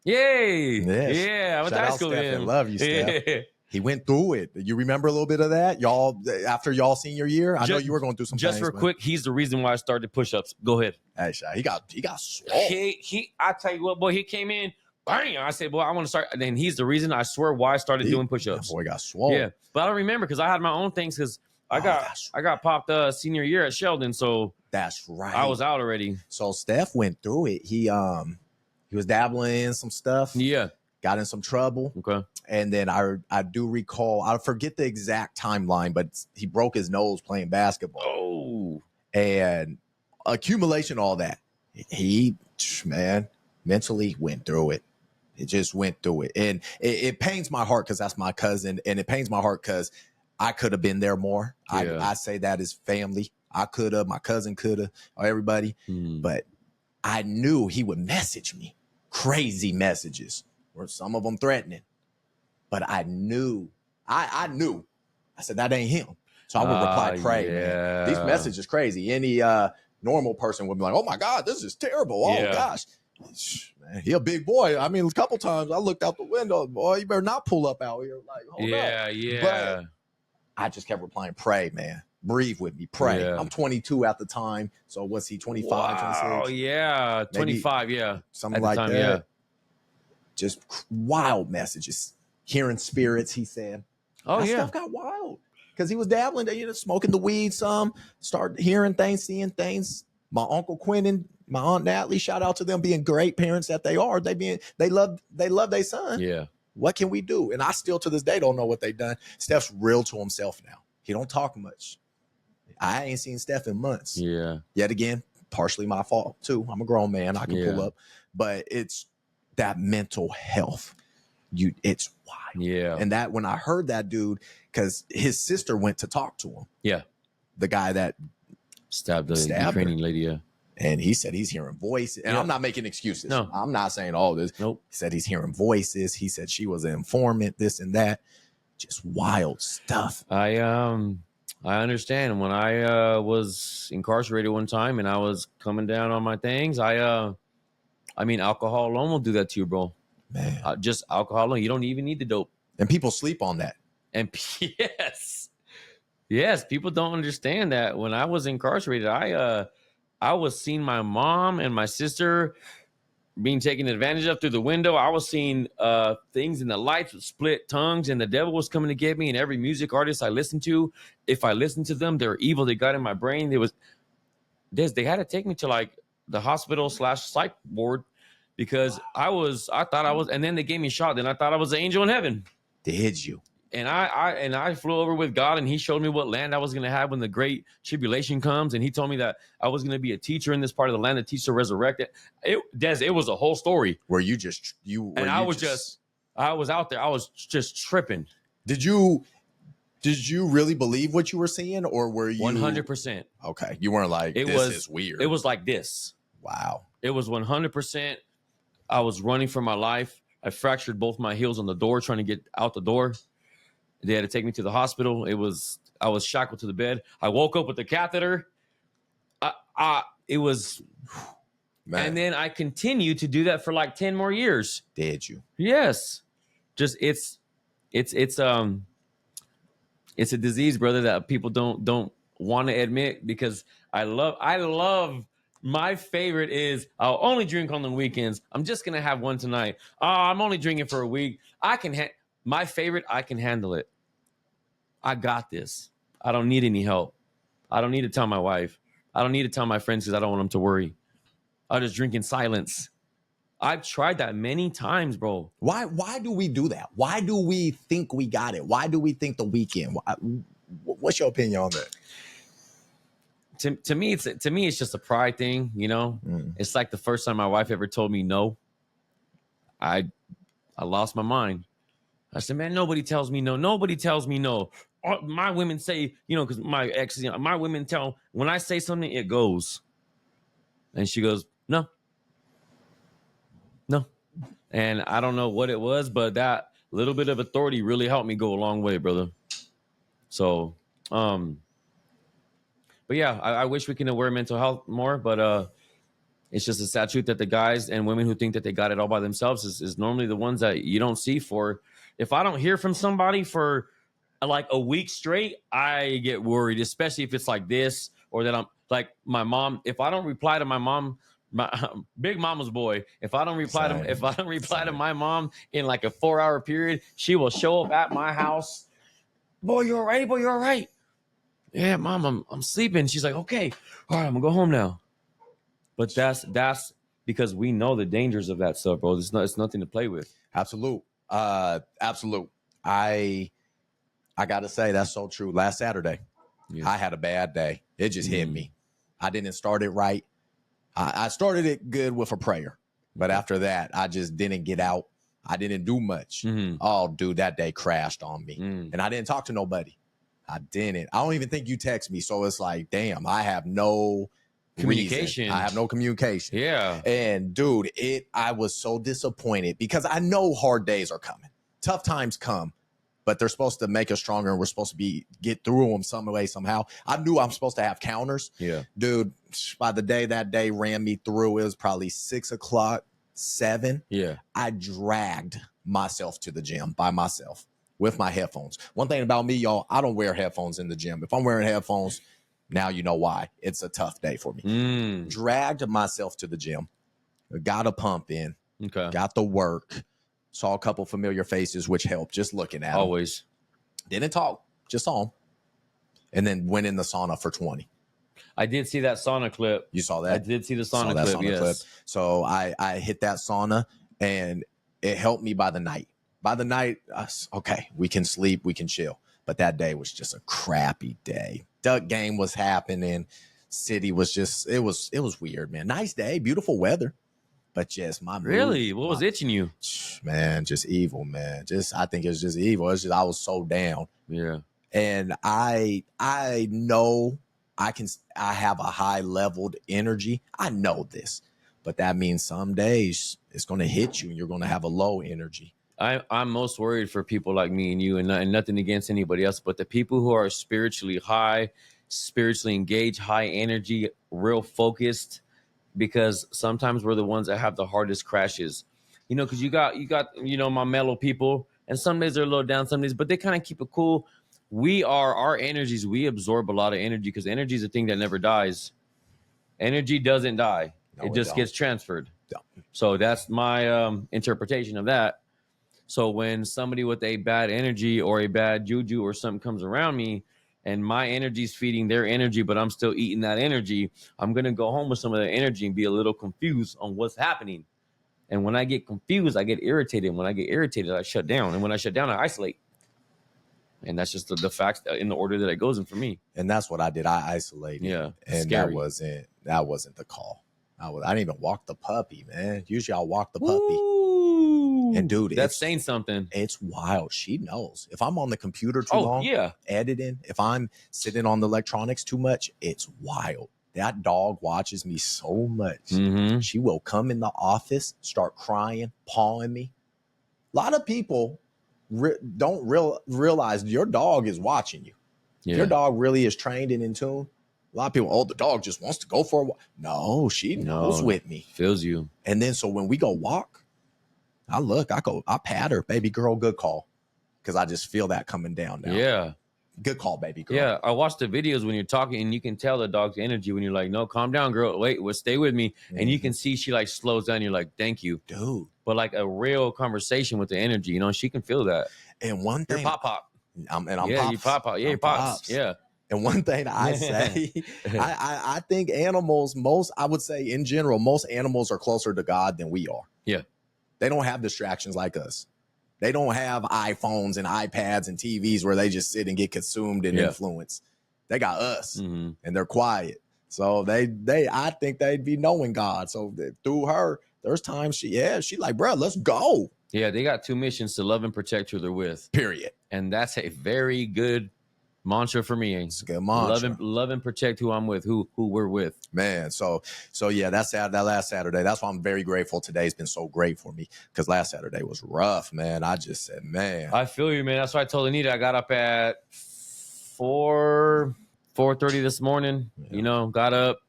Yay. Yes. Yeah. I went to high school with him. Love you, Steph. Yeah. He went through it. You remember a little bit of that? Y'all, after y'all senior year? I know you were going through some Just things, for quick, he's the reason why I started push-ups. Go ahead. Hey, he got swole. I tell you what, boy, he came in. Bang! I said, boy, I want to start. And then he's the reason, I swear, why I started doing push-ups. That boy got swole. Yeah. But I don't remember because I had my own things because I got popped senior year at Sheldon. So that's right. I was out already. So Steph went through it. He was dabbling in some stuff. Yeah. Got in some trouble. Okay. And then I do recall, I forget the exact timeline, but he broke his nose playing basketball. Oh. And accumulation, all that. He, man, mentally went through it. It just went through it. And it pains my heart because that's my cousin. And it pains my heart because I could have been there more. Yeah. I say that as family. I could have, my cousin could have, or everybody. But I knew he would message me crazy messages, or some of them threatening. But I knew, I knew. I said, that ain't him. So I would reply, pray, man. These messages crazy. Any normal person would be like, oh my God, this is terrible. Oh gosh. Man, he a big boy. I mean, a couple times I looked out the window, boy, you better not pull up out here. Like, hold up. Yeah. But I just kept replying, pray, man. Breathe with me, pray. Yeah. I'm 22 at the time. So what's he, 25, wow, 26? yeah. 25, maybe, yeah. Something like that. Yeah. Just wild messages. Hearing spirits, he said. Oh, that yeah. stuff got wild. Because he was dabbling, smoking the weed some, started hearing things, seeing things. My Uncle Quinn and my Aunt Natalie, shout out to them being great parents that they are. They love their son. Yeah. What can we do? And I still to this day don't know what they done. Steph's real to himself now. He don't talk much. I ain't seen Steph in months. Yeah. Yet again, partially my fault too. I'm a grown man. I can pull up. But it's that mental health. It's wild. Yeah. And that when I heard that dude, because his sister went to talk to him. Yeah. The guy that stabbed the Ukrainian lady. Yeah. And he said he's hearing voices. And I'm not making excuses. No. I'm not saying all this. Nope. He said he's hearing voices. He said she was an informant, this and that. Just wild stuff. I understand. When I was incarcerated one time and I was coming down on my things, I mean, alcohol alone will do that to you, bro. Man. Just alcohol alone. You don't even need the dope. And people sleep on that. And yes, people don't understand that. When I was incarcerated, I was seeing my mom and my sister being taken advantage of through the window. I was seeing things in the lights with split tongues, and the devil was coming to get me. And every music artist I listened to, if I listened to them, they're evil. They got in my brain. They had to take me to like the hospital / psych ward because I thought I was, and then they gave me a shot. Then I thought I was an angel in heaven. Did you? And I flew over with God, and he showed me what land I was going to have when the great tribulation comes. And he told me that I was going to be a teacher in this part of the land, to teach the resurrected. It was a whole story. Where I was out there. I was just tripping. Did you really believe what you were seeing, or were you 100%? Okay, you weren't like, this is weird. It was like this. Wow. It was 100%. I was running for my life. I fractured both my heels on the door trying to get out the door. They had to take me to the hospital. I was shackled to the bed. I woke up with the catheter. It was, man. And then I continued to do that for like 10 more years. Did you? Yes. Just it's a disease, brother, that people don't want to admit, because I love. My favorite is I'll only drink on the weekends. I'm just gonna have one tonight. I'm only drinking for a week. My favorite, I can handle it. I got this. I don't need any help. I don't need to tell my wife. I don't need to tell my friends because I don't want them to worry. I'll just drink in silence. I've tried that many times, bro. Why do we do that? Why do we think we got it? Why do we think the weekend? What's your opinion on that? To me, it's just a pride thing, you know. It's like the first time my wife ever told me no. I lost my mind. I said, man, nobody tells me no. Nobody tells me no. My women say, you know, because my ex, you know, my women tell when I say something, it goes. And she goes, no. And I don't know what it was, but that little bit of authority really helped me go a long way, brother. So, but yeah, I wish we can aware mental health more, but it's just a sad truth that the guys and women who think that they got it all by themselves is normally the ones that you don't see for. If I don't hear from somebody for like a week straight, I get worried, especially if it's like this or that I'm like my mom. If I don't reply to my mom, my big mama's boy, if I don't reply to my mom in like a 4-hour period, she will show up at my house. Boy, you all right? Boy, you all right? Yeah, mom, I'm sleeping. She's like, okay, all right, I'm gonna go home now. But that's because we know the dangers of that stuff, bro. It's nothing to play with. Absolute. Absolute. I gotta say that's so true. Last Saturday, Yes. I had a bad day. It just hit me. I didn't start it right. I started it good with a prayer, but after that, I just didn't get out. I didn't do much. Oh, dude, that day crashed on me, and I didn't talk to nobody. I didn't. I don't even think you text me, so it's like, damn, I have no communication. I have no communication. Yeah. And dude, I was so disappointed because I know hard days are coming. Tough times come, but they're supposed to make us stronger and we're supposed to get through them some way, somehow. I knew I'm supposed to have counters. Yeah. Dude, by the day that day ran me through, it was probably 6 o'clock, 7. Yeah. I dragged myself to the gym by myself with my headphones. One thing about me, y'all, I don't wear headphones in the gym. If I'm wearing headphones, now you know why. It's a tough day for me. Dragged myself to the gym, got a pump in, got the work, saw a couple familiar faces, which helped just looking at always. Them. Didn't talk, just saw them. And then went in the sauna for 20. I did see that sauna clip. You saw that? I did see the sauna clip, yes. So I hit that sauna and it helped me by the night. By the night, okay, we can sleep, we can chill. But that day was just a crappy day. Duck game was happening. City was just, it was weird, man. Nice day, beautiful weather. But just my Really? What was itching you? Man, just evil, man. I think it's just evil. It's just I was so down. Yeah. And I know I have a high leveled energy. I know this. But that means some days it's going to hit you and you're going to have a low energy. I'm most worried for people like me and you, and nothing against anybody else, but the people who are spiritually high, spiritually engaged, high energy, real focused, because sometimes we're the ones that have the hardest crashes, you know, because you got, you know, my mellow people, and some days they're a little down, some days, but they kind of keep it cool. Our energies, we absorb a lot of energy because energy is a thing that never dies. Energy doesn't die. No, it just gets transferred. No. So that's my interpretation of that. So when somebody with a bad energy or a bad juju or something comes around me and my energy is feeding their energy, but I'm still eating that energy, I'm going to go home with some of that energy and be a little confused on what's happening. And when I get confused, I get irritated. When I get irritated, I shut down. And when I shut down, I isolate. And that's just the facts in the order that it goes in for me. And that's what I did. I isolated. Yeah. And scary. that wasn't the call. I didn't even walk the puppy, man. Usually I'll walk the puppy. Ooh, and dude, that's saying something. It's wild. She knows. If I'm on the computer too long, editing, if I'm sitting on the electronics too much, it's wild. That dog watches me so much. Mm-hmm. She will come in the office, start crying, pawing me. A lot of people don't realize your dog is watching you. Yeah. Your dog really is trained and in tune. A lot of people, the dog just wants to go for a walk. No, she knows with me. Feels you. And then so when we go walk, I pat her, baby girl, good call. Because I just feel that coming down now. Yeah. Good call, baby girl. Yeah, I watched the videos when you're talking and you can tell the dog's energy when you're like, no, calm down, girl. Wait, stay with me. Mm-hmm. And you can see she like slows down. You're like, thank you. Dude. But like a real conversation with the energy, you know, she can feel that. And one thing. You're pop. I'm yeah, pops. You pop. Yeah, I'm pops. Yeah. And one thing I say, I think animals, I would say in general, most animals are closer to God than we are. Yeah. They don't have distractions like us. They don't have iPhones and iPads and TVs where they just sit and get consumed and influenced. They got us, and they're quiet. So I think they'd be knowing God. So through her, there's times she like, bro, let's go. Yeah, they got 2 missions: to love and protect who they're with. Period. And that's a very good mantra for me. It's a good mantra. Love and protect who I'm with, who we're with. Man, so yeah, that last Saturday. That's why I'm very grateful. Today's been so great for me because last Saturday was rough, man. I just said, man. I feel you, man. That's why I told Anita I got up at 4:30 this morning. Yeah. Got up,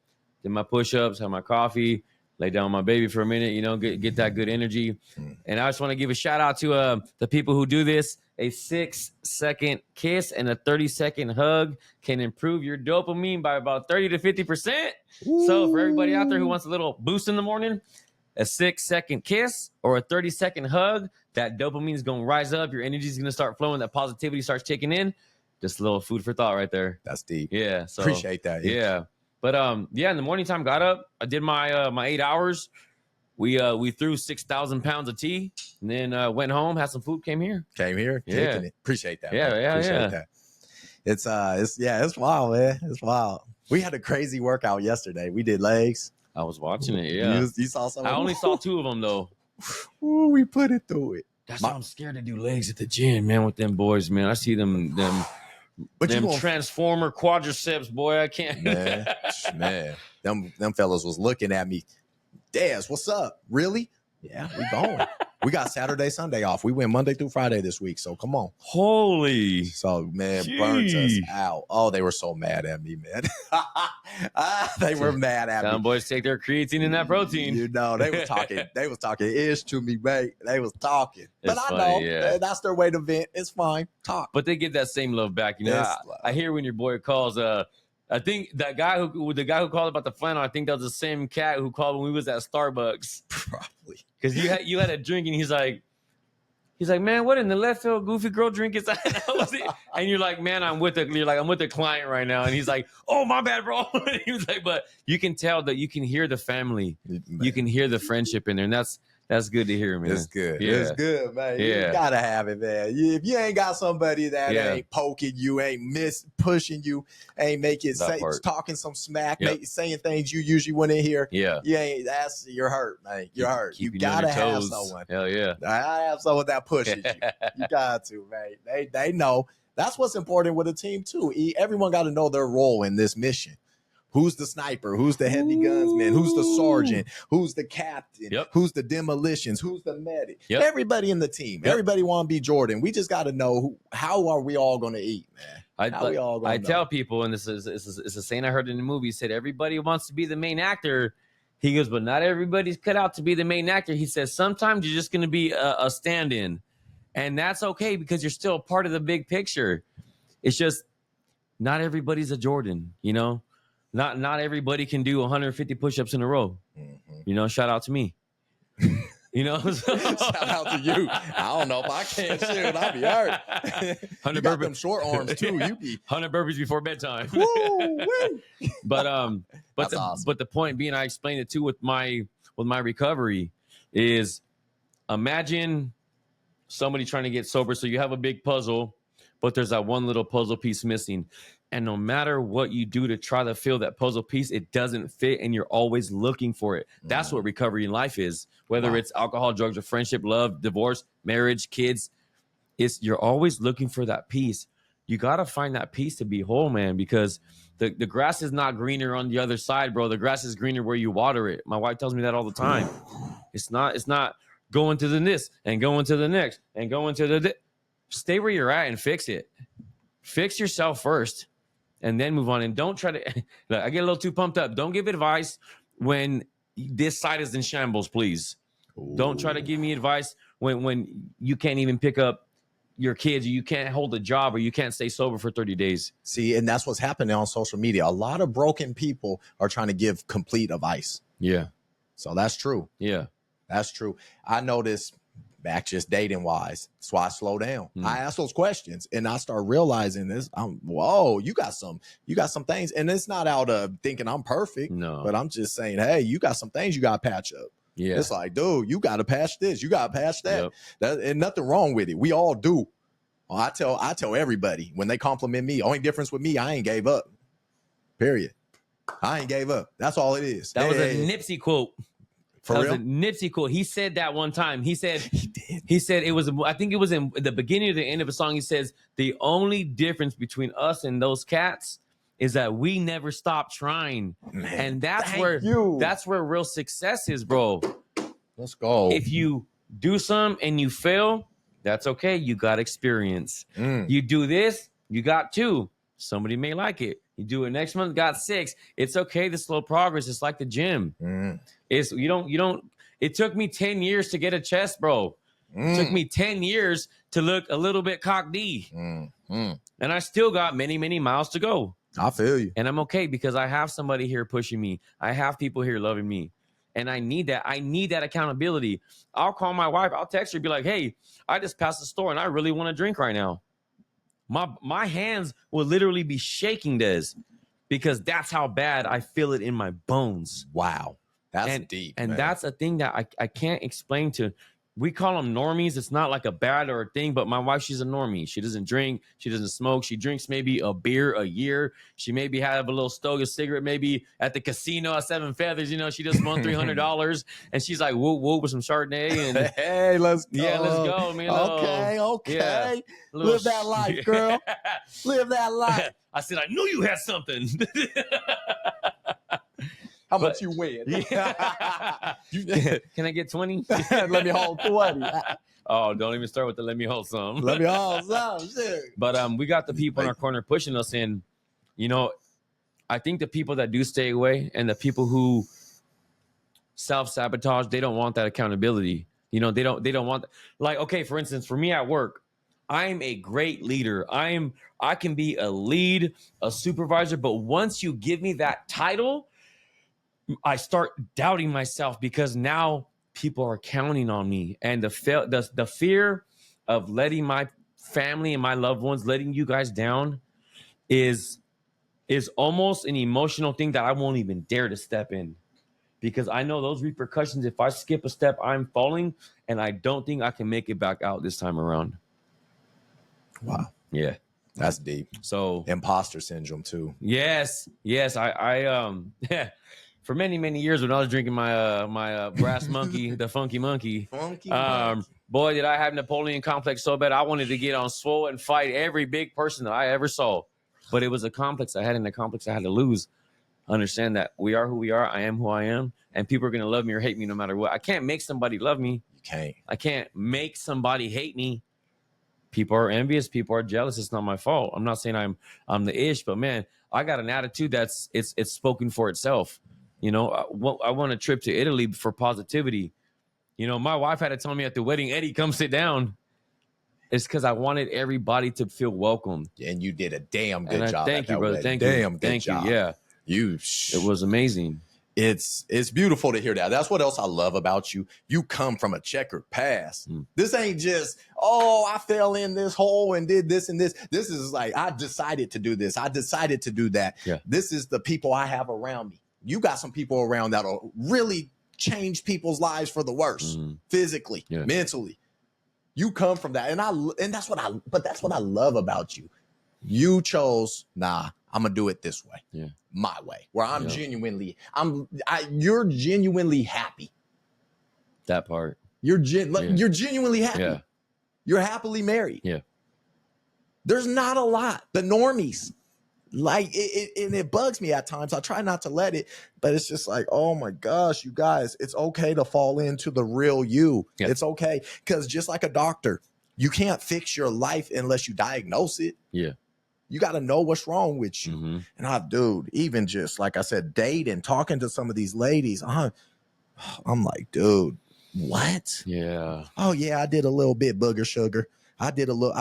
did my push-ups, had my coffee, lay down with my baby for a minute, get that good energy. And I just want to give a shout out to the people who do this. A 6-second kiss and a 30-second hug can improve your dopamine by about 30 to 50%. Ooh. So for everybody out there who wants a little boost in the morning, a 6-second kiss or a 30-second hug, that dopamine is going to rise up. Your energy is going to start flowing. That positivity starts kicking in. Just a little food for thought right there. That's deep. Yeah. So appreciate that. Yeah. But in the morning time, got up. I did my 8 hours. We threw 6,000 pounds of tea, and then went home, had some food, came here. Kicking it. Appreciate that. Yeah, man. Appreciate that. It's wild, man. It's wild. We had a crazy workout yesterday. We did legs. I was watching it. Yeah, you saw some. I only saw 2 of them though. Ooh, we put it through it. That's why I'm scared to do legs at the gym, man. With them boys, man, I see them transformer quadriceps, boy. I can't. Man, them fellas was looking at me. Daz, what's up? Really? Yeah, we going. We got Saturday, Sunday off. We went Monday through Friday this week, so come on. Holy. So, man, burnt us out. Oh, they were so mad at me, man. They were mad at me. Some boys take their creatine and that protein. They was talking. They was talking ish to me, mate. They was talking. But I know that's their way to vent. It's fine. Talk. But they give that same love back. I hear when your boy calls I think the guy who called about the flannel, I think that was the same cat who called when we was at Starbucks. Probably. Because you had a drink and he's like, man, what in the left field goofy girl drink is that? And you're like, man, I'm with the client right now. And he's like, oh, my bad, bro. And he was like, but you can tell that you can hear the family. Man. You can hear the friendship in there. And that's good to hear, man. It's good. Yeah. It's good, man. Yeah. You gotta have it, man. If you ain't got somebody that ain't poking you, ain't pushing you, ain't talking some smack, saying things you usually wouldn't hear. Yeah. You're hurt, man. You're hurt. You gotta have someone. Hell yeah. I have someone that pushes you. You got to, man. They know. That's what's important with a team too. Everyone got to know their role in this mission. Who's the sniper? Who's the heavy gunsman? Who's the sergeant? Who's the captain? Yep. Who's the demolitions? Who's the medic? Yep. Everybody in the team. Yep. Everybody want to be Jordan. We just got to know how are we all going to eat, man? I tell people, and this is a saying I heard in the movie. He said everybody wants to be the main actor. He goes, but not everybody's cut out to be the main actor. He says sometimes you're just going to be a stand-in, and that's okay because you're still part of the big picture. It's just not everybody's a Jordan, Not everybody can do 150 push-ups in a row. Mm-hmm. Shout out to me. Shout out to you. I don't know if I can. Shoot, I'll be hurt. 100 you got them short arms too. You be 100 burpees before bedtime. Woo, but awesome. But the point being, I explained it too with my recovery is imagine somebody trying to get sober. So you have a big puzzle, but there's that one little puzzle piece missing. And no matter what you do to try to fill that puzzle piece, it doesn't fit, and you're always looking for it. That's what recovery in life is, whether it's alcohol, drugs, or friendship, love, divorce, marriage, kids. You're always looking for that piece. You got to find that piece to be whole, man, because the grass is not greener on the other side, bro. The grass is greener where you water it. My wife tells me that all the time. It's not going to the this and going to the next and going to the stay where you're at and fix it. Fix yourself first. And then move on. And don't try to, I get a little too pumped up. Don't give advice when this side is in shambles, please. Ooh. Don't try to give me advice when you can't even pick up your kids, or you can't hold a job, or you can't stay sober for 30 days. See, and that's what's happening on social media. A lot of broken people are trying to give complete advice. Yeah. So that's true. Yeah. That's true. I noticed back just dating wise. That's why I slow down. I ask those questions and I start realizing this. Whoa, you got some things. And it's not out of thinking I'm perfect. No. But I'm just saying, hey, you got some things you got to patch up. Yeah. It's like, dude, you got to patch this. You got to patch that. Yep. And nothing wrong with it. We all do. I tell everybody when they compliment me, only difference with me, I ain't gave up. Period. I ain't gave up. That's all it is. That was a Nipsey quote. For real? Was a Nipsey quote. He said that one time. He said it was, I think it was in the beginning or the end of a song. He says, the only difference between us and those cats is that we never stop trying. Man, and that's where real success is, bro. Let's go. If you do some and you fail, that's okay. You got experience. You do this, you got 2. Somebody may like it. You do it next month, got 6. It's okay. The slow progress. It's like the gym. It's you don't. It took me 10 years to get a chest, bro. It took me 10 years to look a little bit cock D. And I still got many, many miles to go. I feel you. And I'm okay because I have somebody here pushing me. I have people here loving me. And I need that. I need that accountability. I'll call my wife. I'll text her, be like, hey, I just passed the store and I really want to drink right now. My hands will literally be shaking, Des, because that's how bad I feel it in my bones. Wow. That's deep. And man. that's a thing that I can't explain to. We call them normies. It's not like a bad or a thing, but my wife, she's a normie. She doesn't drink. She doesn't smoke. She drinks maybe a beer a year. She maybe have a little stogie cigarette maybe at the casino at Seven Feathers. You know, she just won $300 and she's like, whoop, whoop with some Chardonnay. And hey, let's go. Yeah, let's go, man. Okay. Yeah, live that life, girl. Live that life. I said, I knew you had something. How much you win? Yeah. Can I get 20? Let me hold 20. Oh, don't even start with the let me hold some. Let me hold some. Shit. But we got the people in our corner pushing us in. You know, I think the people that do stay away and the people who self-sabotage, they don't want that accountability. You know, they don't want, like, okay, for instance, for me at work, I'm a great leader. I can be a lead, a supervisor, but once you give me that title, I start doubting myself because now people are counting on me, and the fear of letting my family and my loved ones, letting you guys down, is almost an emotional thing that I won't even dare to step in, because I know those repercussions. If I skip a step, I'm falling, and I don't think I can make it back out this time around. Wow. Yeah. That's deep. So imposter syndrome too. Yes. I for many, many years when I was drinking my brass monkey, the funky monkey, boy, did I have Napoleon complex so bad. I wanted to get on swole and fight every big person that I ever saw. But it was a complex I had, and a complex I had to lose. Understand that we are who we are. I am who I am. And people are going to love me or hate me no matter what. I can't make somebody love me. You can't. I can't make somebody hate me. People are envious. People are jealous. It's not my fault. I'm not saying I'm the ish, but man, I got an attitude that's it's spoken for itself. You know, I want a trip to Italy for positivity. You know, my wife had to tell me at the wedding, Eddie, come sit down. It's because I wanted everybody to feel welcome. And you did a damn good job. Thank you, brother. Thank you. Damn good job. Yeah. It was amazing. It's beautiful to hear that. That's what else I love about you. You come from a checkered past. This ain't just, oh, I fell in this hole and did this and this. This is like, I decided to do this. I decided to do that. Yeah. This is the people I have around me. You got some people around that'll really change people's lives for the worse, physically, mentally. You come from that. And that's what I love about you. You chose, I'm gonna do it this way. My way, where I'm you're genuinely happy. That part. You're genuinely happy. Yeah. You're happily married. Yeah. There's not a lot. The normies, like it bugs me at times. I try not to let it, but it's just like, oh my gosh, you guys, it's okay to fall into the real you. Yeah. It's okay. Because just like a doctor, you can't fix your life unless you diagnose it. Yeah. You got to know what's wrong with you. And dude, even just like I said, dating, talking to some of these ladies, I'm like, dude, what? Yeah. Oh yeah, I did a little bit booger sugar. I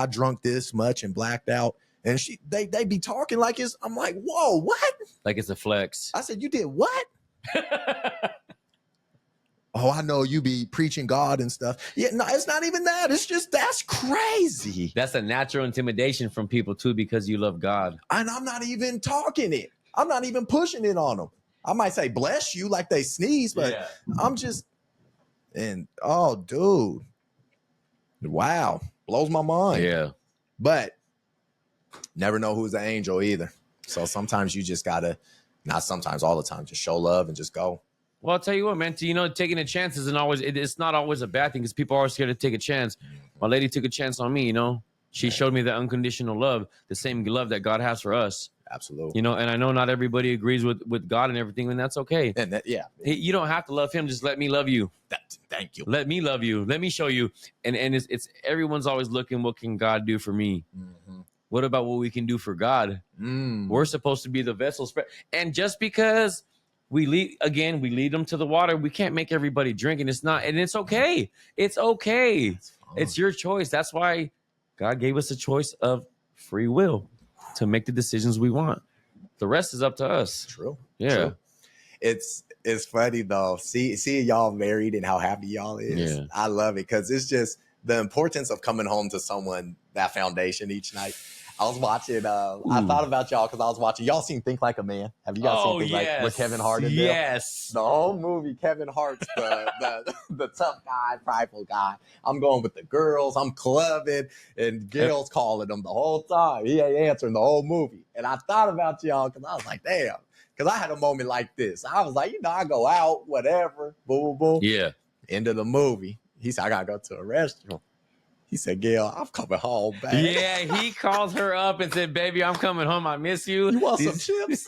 drunk this much and blacked out. And they be talking like I'm like, whoa, what? Like it's a flex. I said, you did what? oh, I know you be preaching God and stuff. Yeah, no, it's not even that. It's just, that's crazy. That's a natural intimidation from people too, because you love God. And I'm not even talking it. I'm not even pushing it on them. I might say, bless you, like they sneeze, but Yeah. I'm just, and oh, dude. Wow. Blows my mind. Yeah. But never know who's the angel either. So sometimes you just gotta, not sometimes, all the time, just show love and just go. Well, I'll tell you what, man. Taking a chance isn't always. It's not always a bad thing because people are scared to take a chance. My lady took a chance on me. She showed me the unconditional love, the same love that God has for us. Absolutely. And I know not everybody agrees with God and everything, and that's okay. And that, yeah, You don't have to love Him. Just let me love you. thank you. Let me love you. Let me show you. And it's everyone's always looking. What can God do for me? Mm-hmm. What about what we can do for God? We're supposed to be the vessels. And just because we lead them to the water, we can't make everybody drink. And it's okay. It's okay. It's your choice. That's why God gave us a choice of free will to make the decisions we want. The rest is up to us. True. Yeah. True. It's funny though. Seeing y'all married and how happy y'all is. Yeah. I love it because it's just the importance of coming home to someone, that foundation each night. I was watching, I thought about y'all because I was watching, y'all seen Think Like a Man. Have you guys seen Think Like with Kevin Hart in there? Yes. The whole movie, Kevin Hart's the tough guy, prideful guy. I'm going with the girls. I'm clubbing, and Gail's calling him the whole time. He ain't answering the whole movie. And I thought about y'all because I was like, damn. Because I had a moment like this. I was like, I go out, whatever, boom, boom. Yeah. End of the movie. He said, I got to go to a restaurant. He said, Gail, I'm coming home, babe. Yeah, he called her up and said, baby, I'm coming home. I miss you. You want some chips?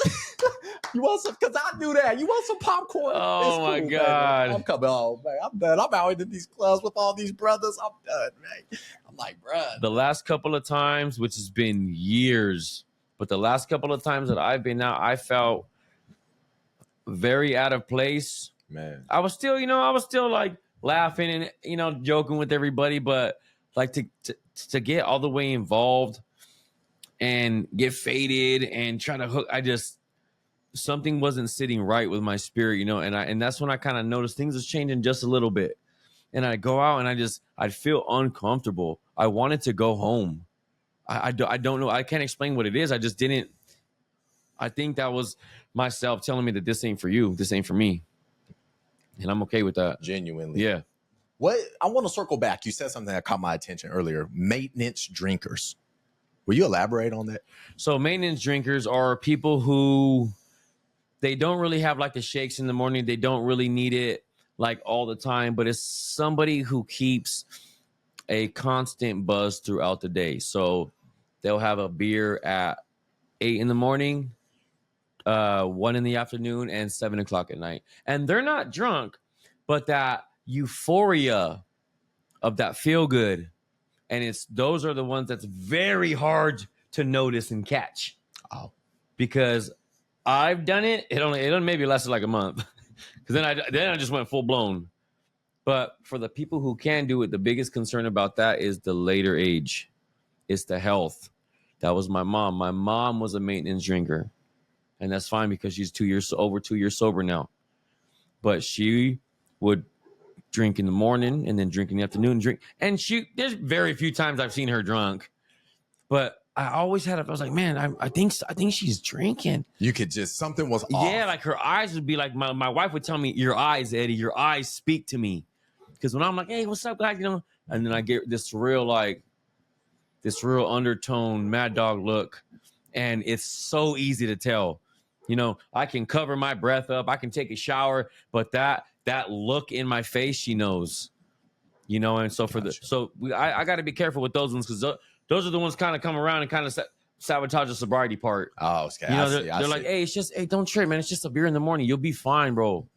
You want some? Because I do that. You want some popcorn? Oh, my God. Baby. I'm coming home, man. I'm done. I'm out in these clubs with all these brothers. I'm done, man. I'm like, bruh. The last couple of times, which has been years, but the last couple of times that I've been out, I felt very out of place. Man. I was still like laughing and, joking with everybody, but like to get all the way involved and get faded and try to hook, something wasn't sitting right with my spirit, and that's when I kind of noticed things was changing just a little bit. And I go out and I'd feel uncomfortable. I wanted to go home. I don't know. I can't explain what it is. I just didn't. I think that was myself telling me that this ain't for you. This ain't for me. And I'm okay with that. Genuinely. Yeah. What I want to circle back. You said something that caught my attention earlier. Maintenance drinkers. Will you elaborate on that? So maintenance drinkers are people who they don't really have like the shakes in the morning. They don't really need it like all the time, but it's somebody who keeps a constant buzz throughout the day. So they'll have a beer at 8 in the morning, 1 in the afternoon, and 7 o'clock at night. And they're not drunk, but that euphoria of that feel good. And those are the ones that's very hard to notice and catch. Oh, because I've done it. It only maybe lasted like a month. Because then I just went full blown. But for the people who can do it, the biggest concern about that is the later age. It's the health. That was my mom. My mom was a maintenance drinker. And that's fine because she's over 2 years sober now. But she would drink in the morning and then drink in the afternoon. And there's very few times I've seen her drunk. But I always I was like, man, I think she's drinking. You could just, something was off. Yeah, like her eyes would be like, my wife would tell me, your eyes, Eddie, your eyes speak to me. Because when I'm like, hey, what's up, guys? And then I get this real undertone, mad dog look. And it's so easy to tell. I can cover my breath up. I can take a shower. But that look in my face, she knows. And so I got to be careful with those ones because those are the ones kind of come around and kind of sabotage the sobriety part. Oh, okay. They're like, hey, don't trip, man. It's just a beer in the morning. You'll be fine, bro.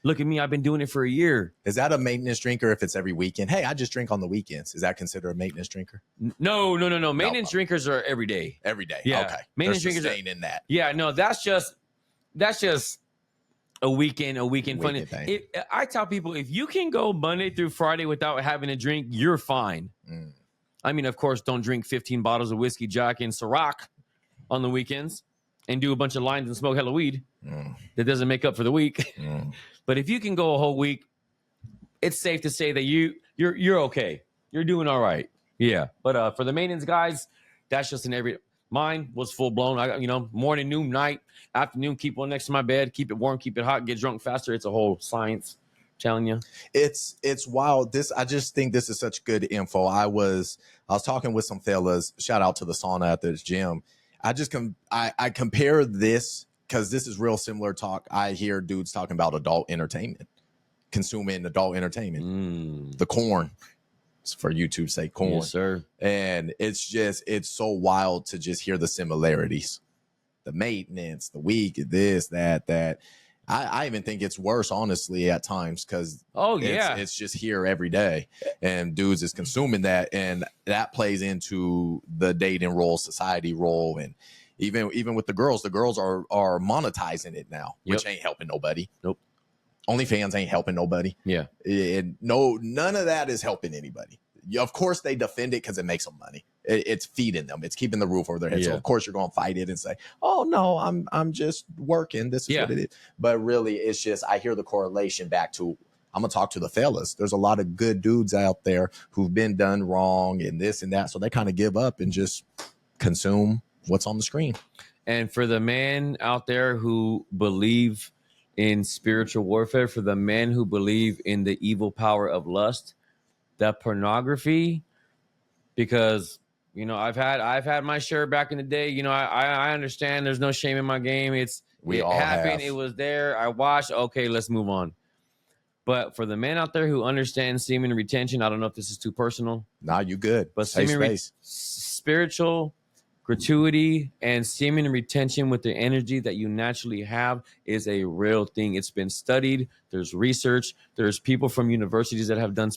Look at me. I've been doing it for a year. Is that a maintenance drinker if it's every weekend? Hey, I just drink on the weekends. Is that considered a maintenance drinker? No. Maintenance drinkers are every day. Every day. Yeah. Okay. Maintenance drinkers are in that. Yeah, no, that's just a weekend fun. Thing. I tell people, if you can go Monday through Friday without having a drink, you're fine. I mean, of course, don't drink 15 bottles of whiskey, Jack, and Ciroc on the weekends and do a bunch of lines and smoke hella weed. That doesn't make up for the week. But if you can go a whole week it's safe to say that you're okay. You're doing all right. Yeah. But for the maintenance guys, that's just mine was full blown. I got, morning, noon, night, afternoon, keep one next to my bed, keep it warm, keep it hot, get drunk faster. It's a whole science. I'm telling you. It's wild. I just think this is such good info. I was talking with some fellas, shout out to the sauna at this gym. I compare this because this is real similar talk. I hear dudes talking about adult entertainment, consuming adult entertainment, the corn. For YouTube's sake, corn. Yes, sir. And it's so wild to just hear the similarities, the maintenance, the week, this, that. I even think it's worse, honestly, at times, because it's just here every day, and dudes is consuming that, and that plays into the dating role, society role, and even with the girls are monetizing it now, which ain't helping nobody. Nope. OnlyFans ain't helping nobody. Yeah. None of that is helping anybody. Of course, they defend it because it makes them money. It's feeding them. It's keeping the roof over their head. Yeah. So of course you're going to fight it and say, "Oh no, I'm just working. This is what it is." But really, it's just I hear the correlation back to. I'm gonna talk to the fellas. There's a lot of good dudes out there who've been done wrong and this and that, so they kind of give up and just consume what's on the screen. And for the men out there who believe in spiritual warfare, for the men who believe in the evil power of lust, that pornography, because I've had my share back in the day. I understand there's no shame in my game. It happened. It was there. I watched. Okay, let's move on. But for the men out there who understand semen retention, I don't know if this is too personal. Nah, you good. But spiritual gratuity and semen retention with the energy that you naturally have is a real thing. It's been studied. There's research. There's people from universities that have done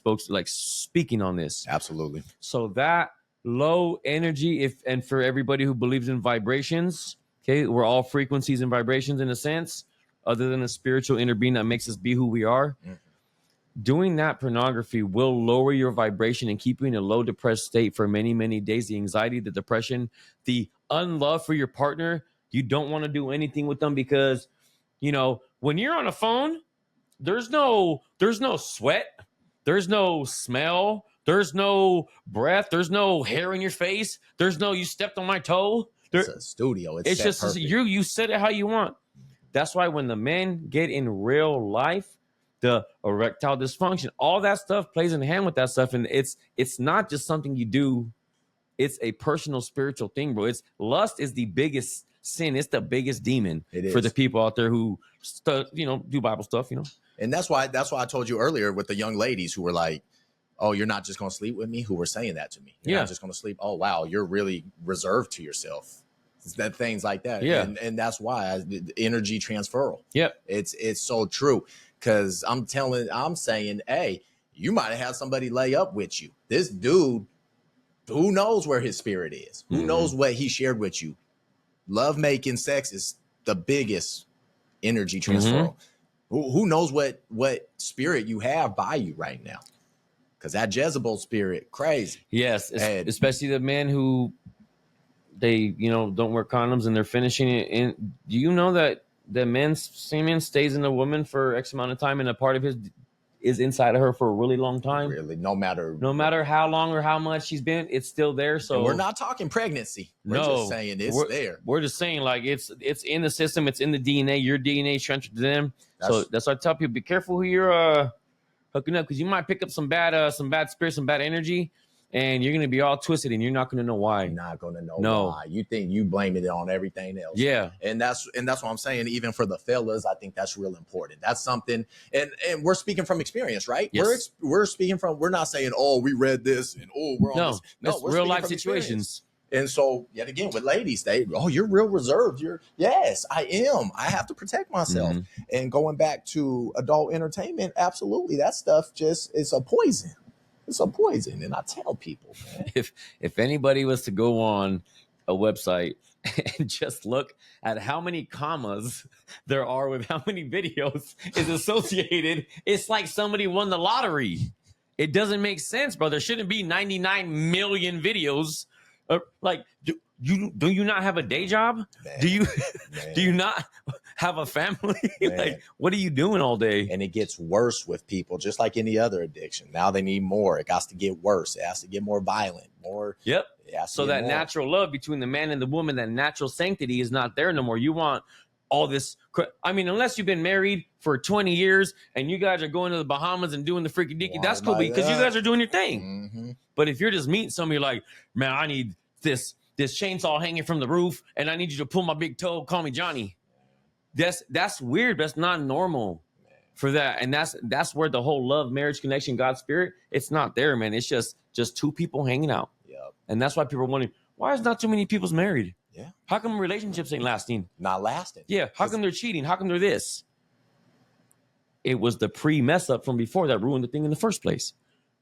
speaking on this. Absolutely. So that low energy, and for everybody who believes in vibrations, okay, we're all frequencies and vibrations in a sense, other than a spiritual inner being that makes us be who we are. Mm-hmm. Doing that pornography will lower your vibration and keep you in a low depressed state for many, many days. The anxiety, the depression, the unlove for your partner. You don't want to do anything with them because, when you're on a phone, there's no sweat. There's no smell. There's no breath. There's no hair in your face. There's no, you stepped on my toe. It's a studio. It's just, perfect. You set it how you want. That's why when the men get in real life, the erectile dysfunction, all that stuff plays in hand with that stuff. And it's not just something you do. It's a personal spiritual thing, bro. Lust is the biggest sin. It's the biggest demon for the people out there who, do Bible stuff, And that's why I told you earlier with the young ladies who were like, "Oh, you're not just going to sleep with me," who were saying that to me. You're not just going to sleep. Oh, wow. You're really reserved to yourself. That things like that. Yeah. And that's why energy transferal. Yep. It's so true. Cause I'm saying, hey, you might have had somebody lay up with you. This dude, who knows where his spirit is? Who knows what he shared with you? Love making sex is the biggest energy transfer. Who knows what spirit you have by you right now? Cause that Jezebel spirit, crazy. Yes. Especially the men who they, don't wear condoms and they're finishing it in. Do you know that the men's semen stays in the woman for X amount of time, and a part of his is inside of her for a really long time? Really, no matter how long or how much she's been, it's still there. So and we're not talking pregnancy. We're just saying there. We're just saying it's in the system. It's in the DNA. Your DNA is transferred to them. So that's why I tell people: be careful who you're hooking up, because you might pick up some bad spirits, some bad energy. And you're going to be all twisted, and you're not going to know why. You're not going to know why. You think you blame it on everything else. Yeah. And that's what I'm saying. Even for the fellas, I think that's real important. That's something. And we're speaking from experience, right? Yes. We're speaking from, we're not saying, "Oh, we read this and we're on this." No, we're real life situations. And so yet again with ladies, you're real reserved. Yes, I am. I have to protect myself. And going back to adult entertainment, absolutely. That stuff is a poison. It's a poison, and I tell people, man. If anybody was to go on a website and just look at how many commas there are with how many videos is associated, it's like somebody won the lottery. It doesn't make sense, bro. There shouldn't be 99 million videos. Do you not have a day job? Man, do you not have a family. Man. Like, what are you doing all day? And it gets worse with people, just like any other addiction. Now they need more. It has to get worse. It has to get more violent, more. Yep. So that natural love between the man and the woman, that natural sanctity is not there no more. You want all this. I mean, unless you've been married for 20 years and you guys are going to the Bahamas and doing the freaky dicky, that's cool because you guys are doing your thing. Mm-hmm. But if you're just meeting somebody like, man, I need this chainsaw hanging from the roof and I need you to pull my big toe, call me Johnny. That's weird. That's not normal for that. And that's where the whole love, marriage, connection, God spirit, it's not there, man. It's just two people hanging out. Yep. And that's why people are wondering, why is not too many people's married? Yeah. How come relationships ain't lasting? Not lasting. Yeah. How come they're cheating? How come they're this? It was the pre-mess up from before that ruined the thing in the first place.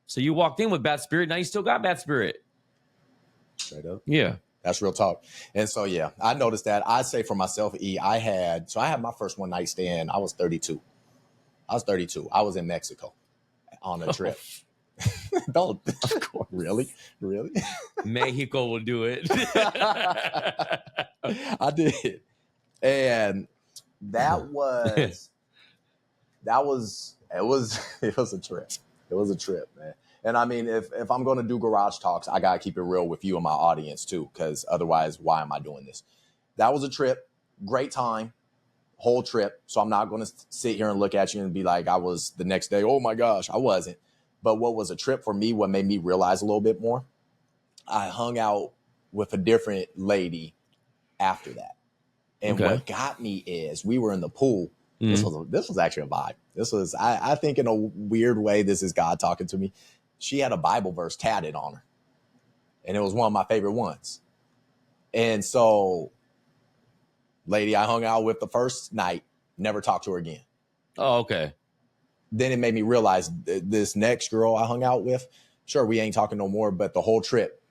So you walked in with bad spirit. Now you still got bad spirit. Straight up. Yeah. That's real talk. And so, yeah, I noticed that. I say for myself, I had my first one night stand. I was 32. I was in Mexico on a trip. Don't. Of course. Really? Mexico will do it. I did. And it was a trip. It was a trip, man. And I mean, if I'm going to do garage talks, I got to keep it real with you and my audience too, because otherwise, why am I doing this? That was a trip. Great time. Whole trip. So I'm not going to sit here and look at you and be like, I was the next day. Oh my gosh, I wasn't. But what was a trip for me, what made me realize a little bit more, I hung out with a different lady after that. And what got me is we were in the pool. Mm-hmm. This was actually a vibe. This was, I think in a weird way, this is God talking to me. She had a Bible verse tatted on her. And it was one of my favorite ones. And so, lady I hung out with the first night, never talked to her again. Oh, okay. Then it made me realize this next girl I hung out with, sure, we ain't talking no more, but the whole trip,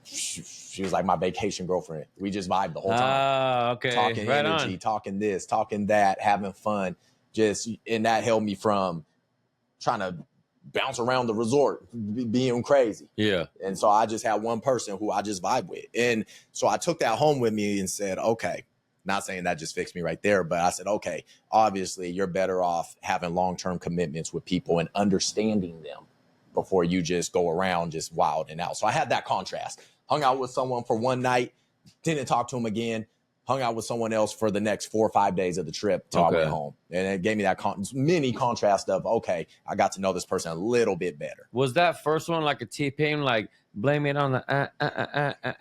she was like my vacation girlfriend. We just vibed the whole time. Okay. Talking right energy, on. talking this, talking that, having fun. And that held me from trying to bounce around the resort, being crazy. Yeah. And so I just had one person who I just vibe with. And so I took that home with me and said, okay, not saying that just fixed me right there, but I said, okay, obviously you're better off having long-term commitments with people and understanding them before you just go around just wild and out. So I had that contrast. Hung out with someone for one night, didn't talk to him again, hung out with someone else for the next 4 or 5 days of the trip till I went home. And it gave me that mini contrast of, okay, I got to know this person a little bit better. Was that first one like a T-Pain, like, blame it on the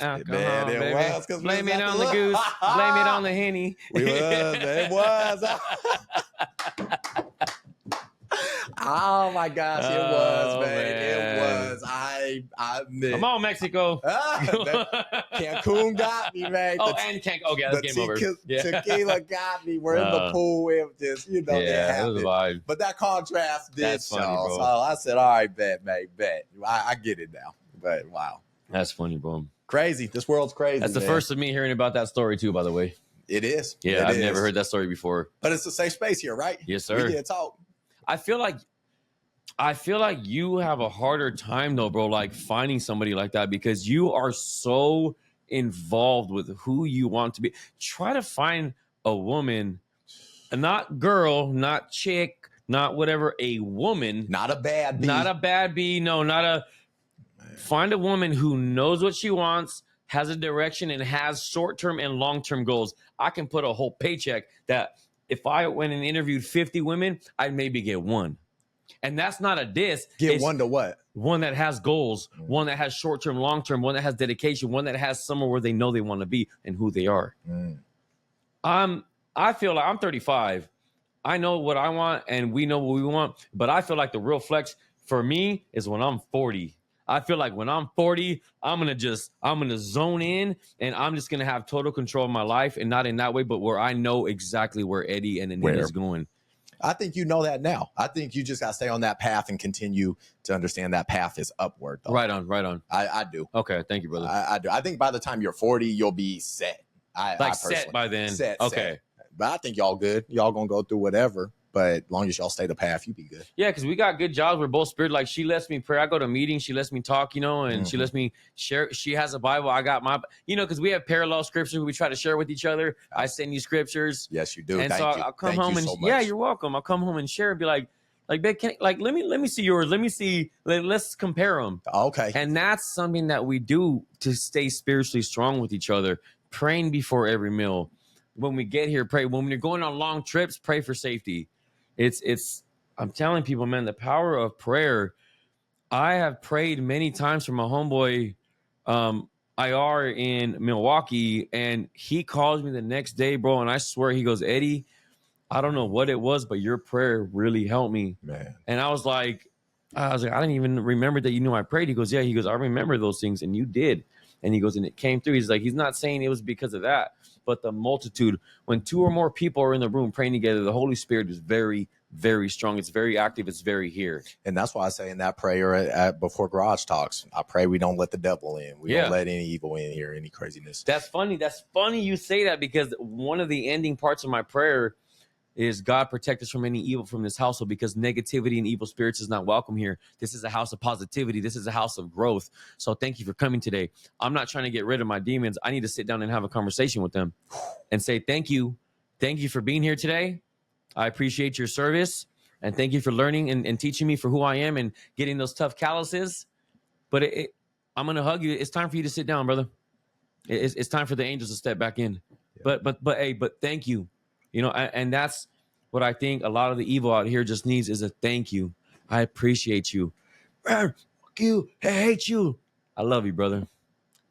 alcohol, baby. Blame it on the goose. Blame it on the Henny. It was. Oh my gosh, it was, man. It was. I admit. Come on, Mexico. Cancun got me, man. And Cancun. Okay, that's game over. Tequila got me. We're in the pool. It just, it was a vibe. But that contrast did that's show. Funny, bro. So I said, all right, bet, mate, bet. I get it now. But wow. That's funny, bro. Crazy. This world's crazy. That's the first of me hearing about that story, too, by the way. It is. Yeah, I've never heard that story before. But it's a safe space here, right? Yes, sir. We can talk. I feel like you have a harder time though, bro, like finding somebody like that because you are so involved with who you want to be. Try to find a woman, not girl, not chick, not whatever, a woman. Not a bad bee. Not a bad bee. No, not a. Find a woman who knows what she wants, has a direction, and has short-term and long-term goals. I can put a whole paycheck that if I went and interviewed 50 women, I'd maybe get one. And that's not a diss. Get one to what? One that has goals, one that has short-term, long-term, one that has dedication, one that has somewhere where they know they want to be and who they are. I feel like I'm 35. I know what I want and we know what we want, but I feel like the real flex for me is when I'm 40. I feel like when I'm 40, I'm going to zone in and I'm just going to have total control of my life, and not in that way, but where I know exactly where Eddie and Anita is going. I think you know that now. I think you just got to stay on that path and continue to understand that path is upward. Though. Right on. I do. Okay. Thank you, brother. I do. I think by the time you're 40, you'll be set. Set by then. Set. Okay. Set. But I think y'all good. Y'all going to go through whatever. but as long as y'all stay the path, you be good. Yeah, because we got good jobs. We're both spirit. Like, she lets me pray. I go to meetings. She lets me talk, and she lets me share. She has a Bible. I got my, because we have parallel scriptures. We try to share with each other. I send you scriptures. Yes, you do. And Thank so you. I'll come Thank home you and so much. yeah, you're welcome. I'll come home and share and be like, babe, let me see yours. Let me see. Let's compare them. Okay. And that's something that we do to stay spiritually strong with each other. Praying before every meal. When we get here, pray. When we're going on long trips, pray for safety. It's. I'm telling people, man, the power of prayer. I have prayed many times for my homeboy, IR in Milwaukee, and he calls me the next day, bro. And I swear, he goes, Eddie, I don't know what it was, but your prayer really helped me, Man. And I was like, I didn't even remember that you knew I prayed. He goes, yeah. He goes, I remember those things, and you did. And he goes, and it came through. He's like, he's not saying it was because of that, but the multitude. When two or more people are in the room praying together, the Holy Spirit is very, very strong. It's very active. It's very here. And that's why I say in that prayer before Garage Talks, I pray we don't let the devil in. We don't let any evil in here, any craziness. That's funny. That's funny you say that, because one of the ending parts of my prayer is God protect us from any evil from this household, because negativity and evil spirits is not welcome here. This is a house of positivity. This is a house of growth. So thank you for coming today. I'm not trying to get rid of my demons. I need to sit down and have a conversation with them and say, thank you. Thank you for being here today. I appreciate your service. And thank you for learning and teaching me for who I am and getting those tough calluses. But I'm going to hug you. It's time for you to sit down, brother. It's time for the angels to step back in. Yeah. But thank you. And that's what I think a lot of the evil out here just needs is a thank you. I appreciate you. Fuck you. I hate you. I love you, brother.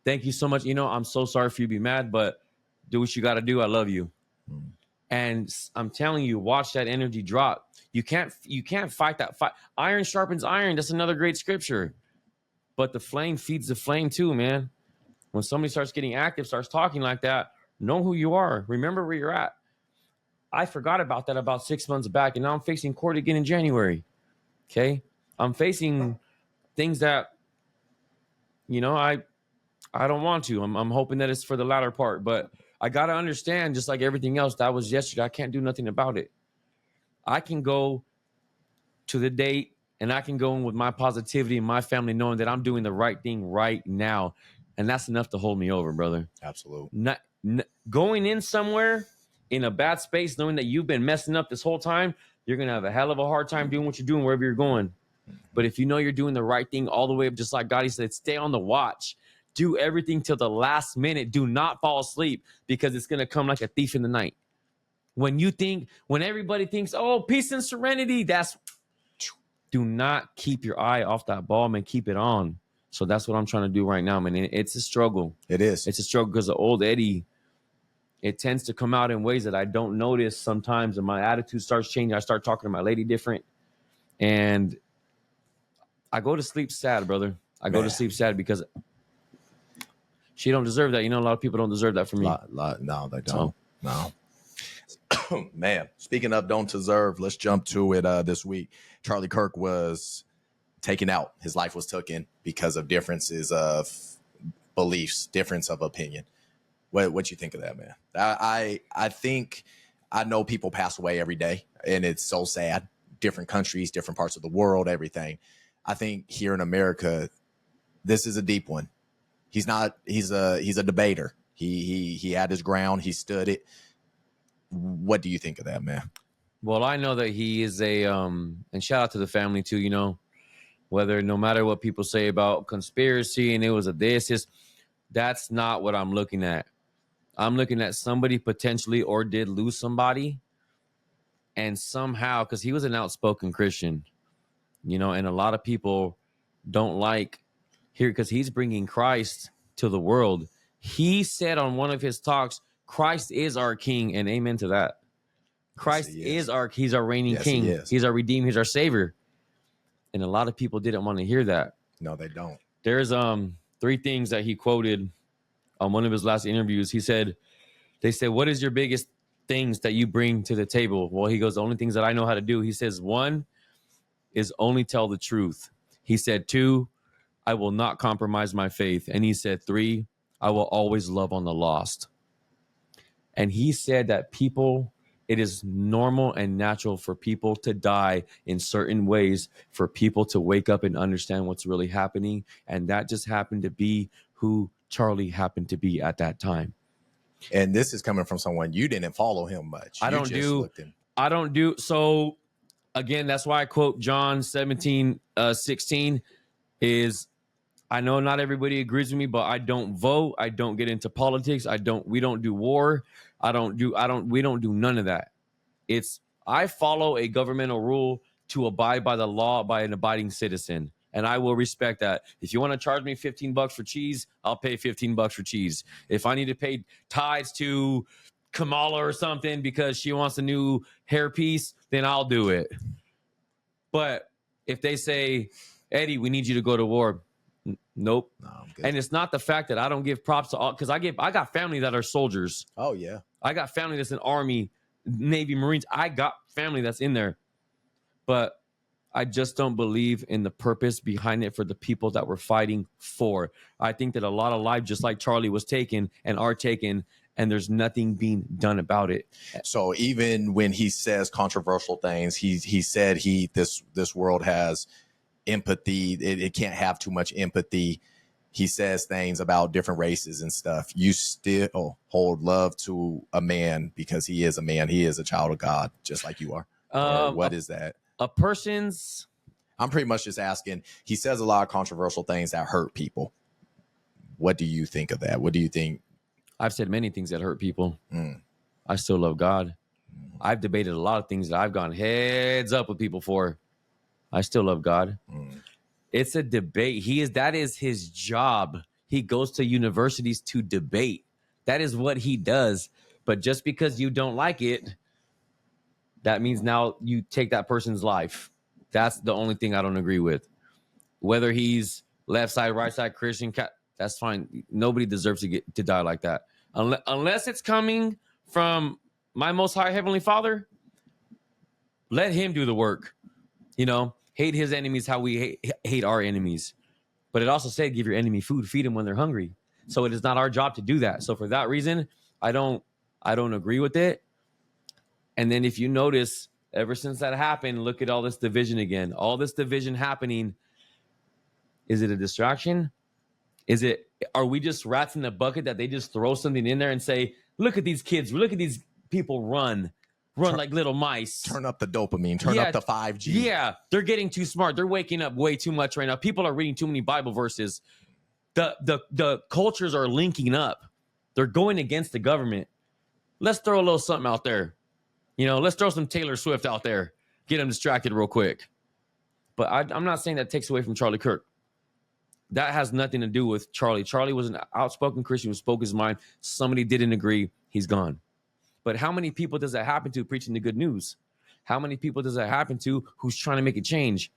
Thank you so much. I'm so sorry for you to be mad, but do what you got to do. I love you. And I'm telling you, watch that energy drop. You can't fight that fight. Iron sharpens iron. That's another great scripture. But the flame feeds the flame too, man. When somebody starts getting active, starts talking like that, know who you are. Remember where you're at. I forgot about that about 6 months back, and now I'm facing court again in January. Okay? I'm facing things that, I don't want to. I'm hoping that it's for the latter part, but I got to understand, just like everything else, that was yesterday. I can't do nothing about it. I can go to the date, and I can go in with my positivity and my family knowing that I'm doing the right thing right now, and that's enough to hold me over, brother. Absolutely. Going in somewhere in a bad space, knowing that you've been messing up this whole time, you're going to have a hell of a hard time doing what you're doing wherever you're going. But if you know you're doing the right thing all the way up, just like God, he said, stay on the watch. Do everything till the last minute. Do not fall asleep, because it's going to come like a thief in the night. When everybody thinks, oh, peace and serenity, do not keep your eye off that ball, man. Keep it on. So that's what I'm trying to do right now, man. It's a struggle. It is. It's a struggle because the old Eddie, it tends to come out in ways that I don't notice sometimes, and my attitude starts changing. I start talking to my lady different, and I go to sleep sad, brother. I go to sleep sad because she don't deserve that. A lot of people don't deserve that from me. No, they don't. No. Man, speaking of don't deserve, let's jump to it this week. Charlie Kirk was taken out. His life was taken because of differences of beliefs, difference of opinion. What you think of that, man? I think I know people pass away every day, and it's so sad. Different countries, different parts of the world, everything. I think here in America, this is a deep one. He's a debater. He had his ground. He stood it. What do you think of that, man? Well, I know that he is and shout out to the family too, whether no matter what people say about conspiracy and it was that's not what I'm looking at. I'm looking at somebody potentially or did lose somebody, and somehow, because he was an outspoken Christian, and a lot of people don't like here because he's bringing Christ to the world. He said on one of his talks, Christ is our king, and amen to that. Christ he's our reigning king. He's our redeemer. He's our savior. And a lot of people didn't want to hear that. No, they don't. There's 3 things that he quoted on one of his last interviews. They said, what is your biggest things that you bring to the table? Well, he goes, the only things that I know how to do. He says, 1 is only tell the truth. He said, 2, I will not compromise my faith. And he said, 3, I will always love on the lost. And he said that people It is normal and natural for people to die in certain ways, for people to wake up and understand what's really happening. And that just happened to be who Charlie happened to be at that time. And this is coming from someone, you didn't follow him much. I don't do. So again, that's why I quote John 17:16 is, I know not everybody agrees with me, but I don't vote. I don't get into politics. We don't do war. We don't do none of that. I follow a governmental rule to abide by the law by an abiding citizen. And I will respect that. If you want to charge me $15 for cheese, I'll pay $15 for cheese. If I need to pay tithes to Kamala or something because she wants a new hairpiece, then I'll do it. But if they say, Eddie, we need you to go to war, nope. No, I'm good. And it's not the fact that I don't give props to all, because I got family that are soldiers. Oh yeah. I got family that's in Army, Navy, Marines. I got family that's in there. But I just don't believe in the purpose behind it for the people that we're fighting for. I think that a lot of lives, just like Charlie, was taken and are taken, and there's nothing being done about it. So even when he says controversial things, he said this world has empathy. It can't have too much empathy. He says things about different races and stuff. You still hold love to a man because he is a man. He is a child of God, just like you are. Or what is that? A person's... I'm pretty much just asking. He says a lot of controversial things that hurt people. What do you think of that? What do you think? I've said many things that hurt people. I still love God. I've debated a lot of things that I've gone heads up with people for. I still love God. It's a debate. That is his job. He goes to universities to debate. That is what he does. But just because you don't like it, that means now you take that person's life. That's the only thing I don't agree with. Whether he's left side, right side, Christian, that's fine. Nobody deserves to die like that. Unless it's coming from my most high heavenly Father, let him do the work. Hate his enemies how we hate our enemies. But it also said, give your enemy food, feed them when they're hungry. So it is not our job to do that. So for that reason, I don't agree with it. And then if you notice, ever since that happened, look at all this division again. All this division happening. Is it a distraction? Are we just rats in the bucket that they just throw something in there and say, look at these kids, look at these people run like little mice. Turn up the dopamine, turn up the 5G. Yeah, they're getting too smart. They're waking up way too much right now. People are reading too many Bible verses. The cultures are linking up. They're going against the government. Let's throw a little something out there. Let's throw some Taylor Swift out there. Get them distracted real quick. But I'm not saying that takes away from Charlie Kirk. That has nothing to do with Charlie. Charlie was an outspoken Christian who spoke his mind. Somebody didn't agree. He's gone. But how many people does that happen to preaching the good news? How many people does that happen to who's trying to make a change?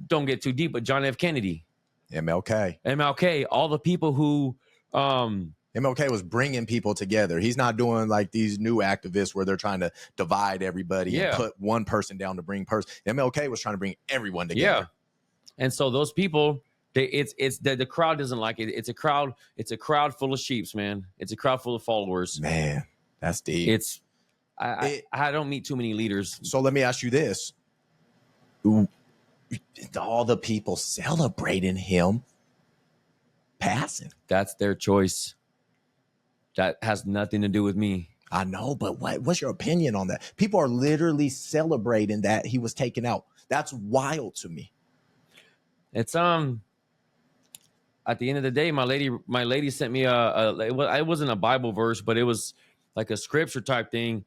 Don't get too deep, but John F. Kennedy. MLK. All the people who... MLK was bringing people together. He's not doing like these new activists where they're trying to divide everybody and put one person down to bring person. MLK was trying to bring everyone together. Yeah. And so those people... the crowd doesn't like it. It's a crowd full of sheeps, man. It's a crowd full of followers. Man, that's deep. I don't meet too many leaders. So let me ask you this. All the people celebrating him passing. That's their choice. That has nothing to do with me. I know, but what's your opinion on that? People are literally celebrating that he was taken out. That's wild to me. It's at the end of the day, my lady sent me it wasn't a Bible verse, but it was like a scripture type thing.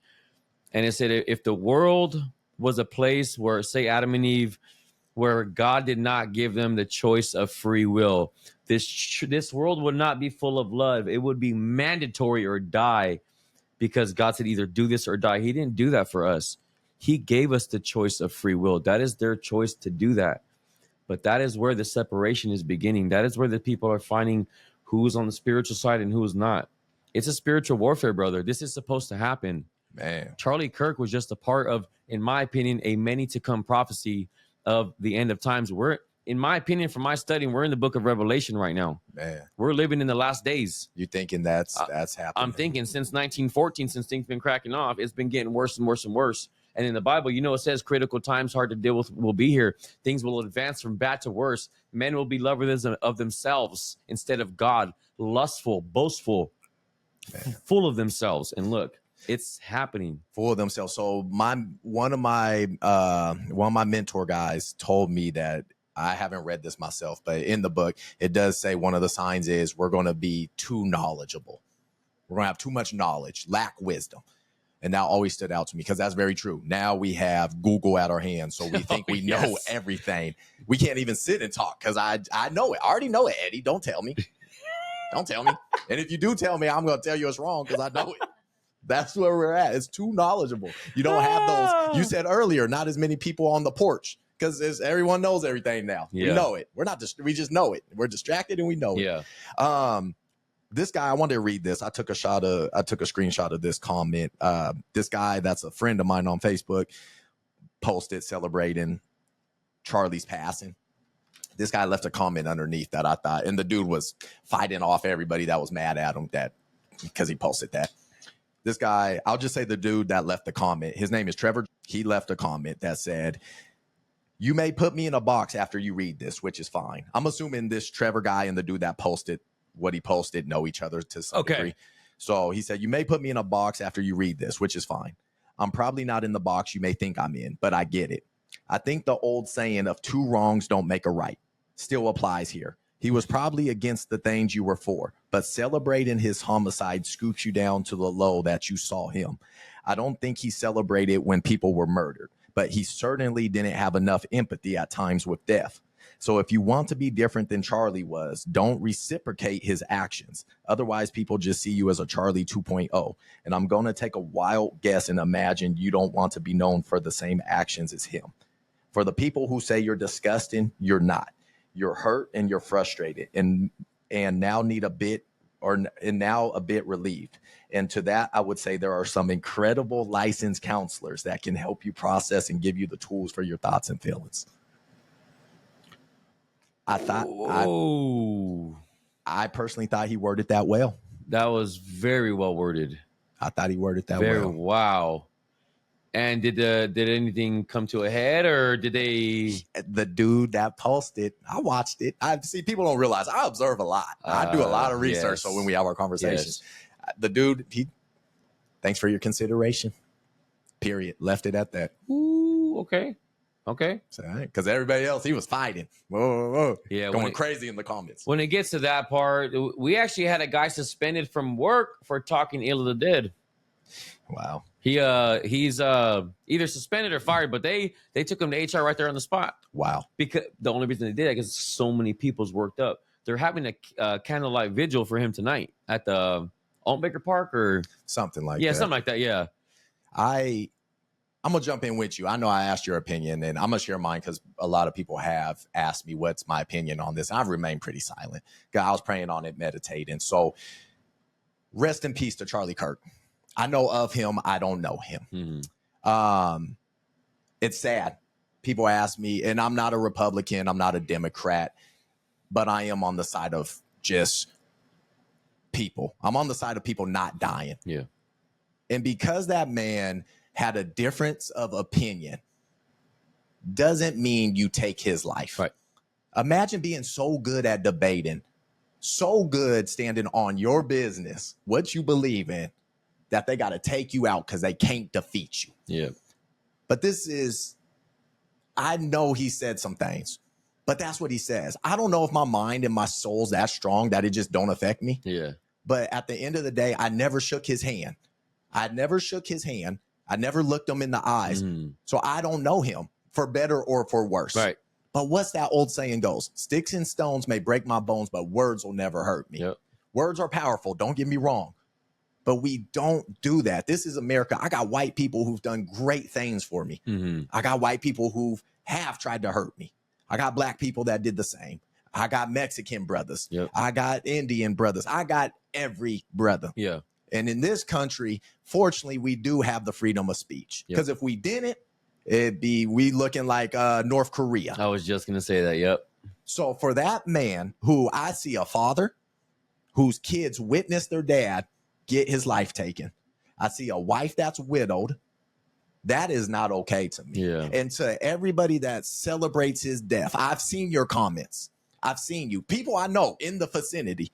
And it said, if the world was a place where, say, Adam and Eve, where God did not give them the choice of free will, this world would not be full of love. It would be mandatory or die, because God said either do this or die. He didn't do that for us. He gave us the choice of free will. That is their choice to do that. But that is where the separation is beginning. That is where the people are finding who's on the spiritual side and who's not. It's a spiritual warfare, brother. This is supposed to happen. Man, Charlie Kirk was just a part of, in my opinion, a many to come prophecy of the end of times. in my opinion, from my study, we're in the book of Revelation right now. Man, We're living in the last days. you thinking that's happening? I'm thinking since 1914, since things been cracking off, it's been getting worse and worse and worse. And in the Bible, it says critical times hard to deal with will be here. Things will advance from bad to worse. Men will be lovers of themselves instead of God, lustful, boastful, full of themselves. And look, it's happening. Full of themselves. So one of my mentor guys told me that, I haven't read this myself, but in the book, it does say one of the signs is we're going to be too knowledgeable. We're going to have too much knowledge, lack wisdom. And that always stood out to me because that's very true. Now we have Google at our hands, so we think we know everything. We can't even sit and talk because I know it. I already know it, Eddie. Don't tell me. Don't tell me. And if you do tell me, I'm going to tell you it's wrong because I know it. That's where we're at. It's too knowledgeable. You don't have those. You said earlier, not as many people on the porch because everyone knows everything now. Yeah. We know it. We're not just, we just know it. We're distracted and we know it. Yeah. This guy, I wanted to read this. I took a screenshot of this comment. This guy that's a friend of mine on Facebook posted celebrating Charlie's passing. This guy left a comment underneath that I thought, and the dude was fighting off everybody that was mad at him because he posted that. This guy, I'll just say the dude that left the comment, his name is Trevor. He left a comment that said, "You may put me in a box after you read this," which is fine. I'm assuming this Trevor guy and the dude that posted what he posted know each other to some degree. So he said, "You may put me in a box after you read this," which is fine. "I'm probably not in the box you may think I'm in, but I get it. I think the old saying of two wrongs don't make a right still applies here. He was probably against the things you were for, but celebrating his homicide scoops you down to the low that you saw him. I don't think he celebrated when people were murdered, but he certainly didn't have enough empathy at times with death. So if you want to be different than Charlie was, don't reciprocate his actions. Otherwise, people just see you as a Charlie 2.0. And I'm going to take a wild guess and imagine you don't want to be known for the same actions as him. For the people who say you're disgusting, you're not. You're hurt and you're frustrated and now need a bit relieved. And to that, I would say there are some incredible licensed counselors that can help you process and give you the tools for your thoughts and feelings." I personally thought he worded that well. That was very well worded. I thought he worded that well. Wow. And did anything come to a head, or did they? The dude that posted, I watched it. I see people don't realize I observe a lot. I do a lot of research. Yes. So when we have our conversations, the dude, thanks for your consideration. Period. Left it at that. Ooh, okay. Because everybody else, he was fighting. Whoa. Yeah, going crazy in the comments. When it gets to that part, we actually had a guy suspended from work for talking ill of the dead. Wow. He's either suspended or fired, but they took him to HR right there on the spot. Wow. Because the only reason they did that is so many people's worked up. They're having a candlelight vigil for him tonight at the Altbaker Park or something like that. Yeah, something like that. Yeah. I'm going to jump in with you. I know I asked your opinion, and I'm going to share mine because a lot of people have asked me what's my opinion on this. I've remained pretty silent. I was praying on it, meditating. So rest in peace to Charlie Kirk. I know of him. I don't know him. Mm-hmm. It's sad. People ask me, and I'm not a Republican. I'm not a Democrat, but I am on the side of just people. I'm on the side of people not dying. Yeah. And because that man had a difference of opinion doesn't mean you take his life. Right. Imagine being so good at debating, so good standing on your business, what you believe in, that they got to take you out because they can't defeat you. Yeah. But I know he said some things, but that's what he says. I don't know if my mind and my soul's that strong that it just don't affect me. Yeah. But at the end of the day, I never shook his hand. I never looked him in the eyes. So I don't know him for better or for worse. Right. But what's that old saying goes? Sticks and stones may break my bones, but words will never hurt me. Yep. Words are powerful. Don't get me wrong. But we don't do that. This is America. I got white people who've done great things for me. Mm-hmm. I got white people who have tried to hurt me. I got black people that did the same. I got Mexican brothers. Yep. I got Indian brothers. I got every brother. Yeah. And in this country, fortunately, we do have the freedom of speech. Because if we didn't, we looking like North Korea. I was just going to say that. Yep. So for that man who I see a father whose kids witness their dad get his life taken, I see a wife that's widowed. That is not okay to me. Yeah. And to everybody that celebrates his death, I've seen your comments. I've seen you. People I know in the vicinity.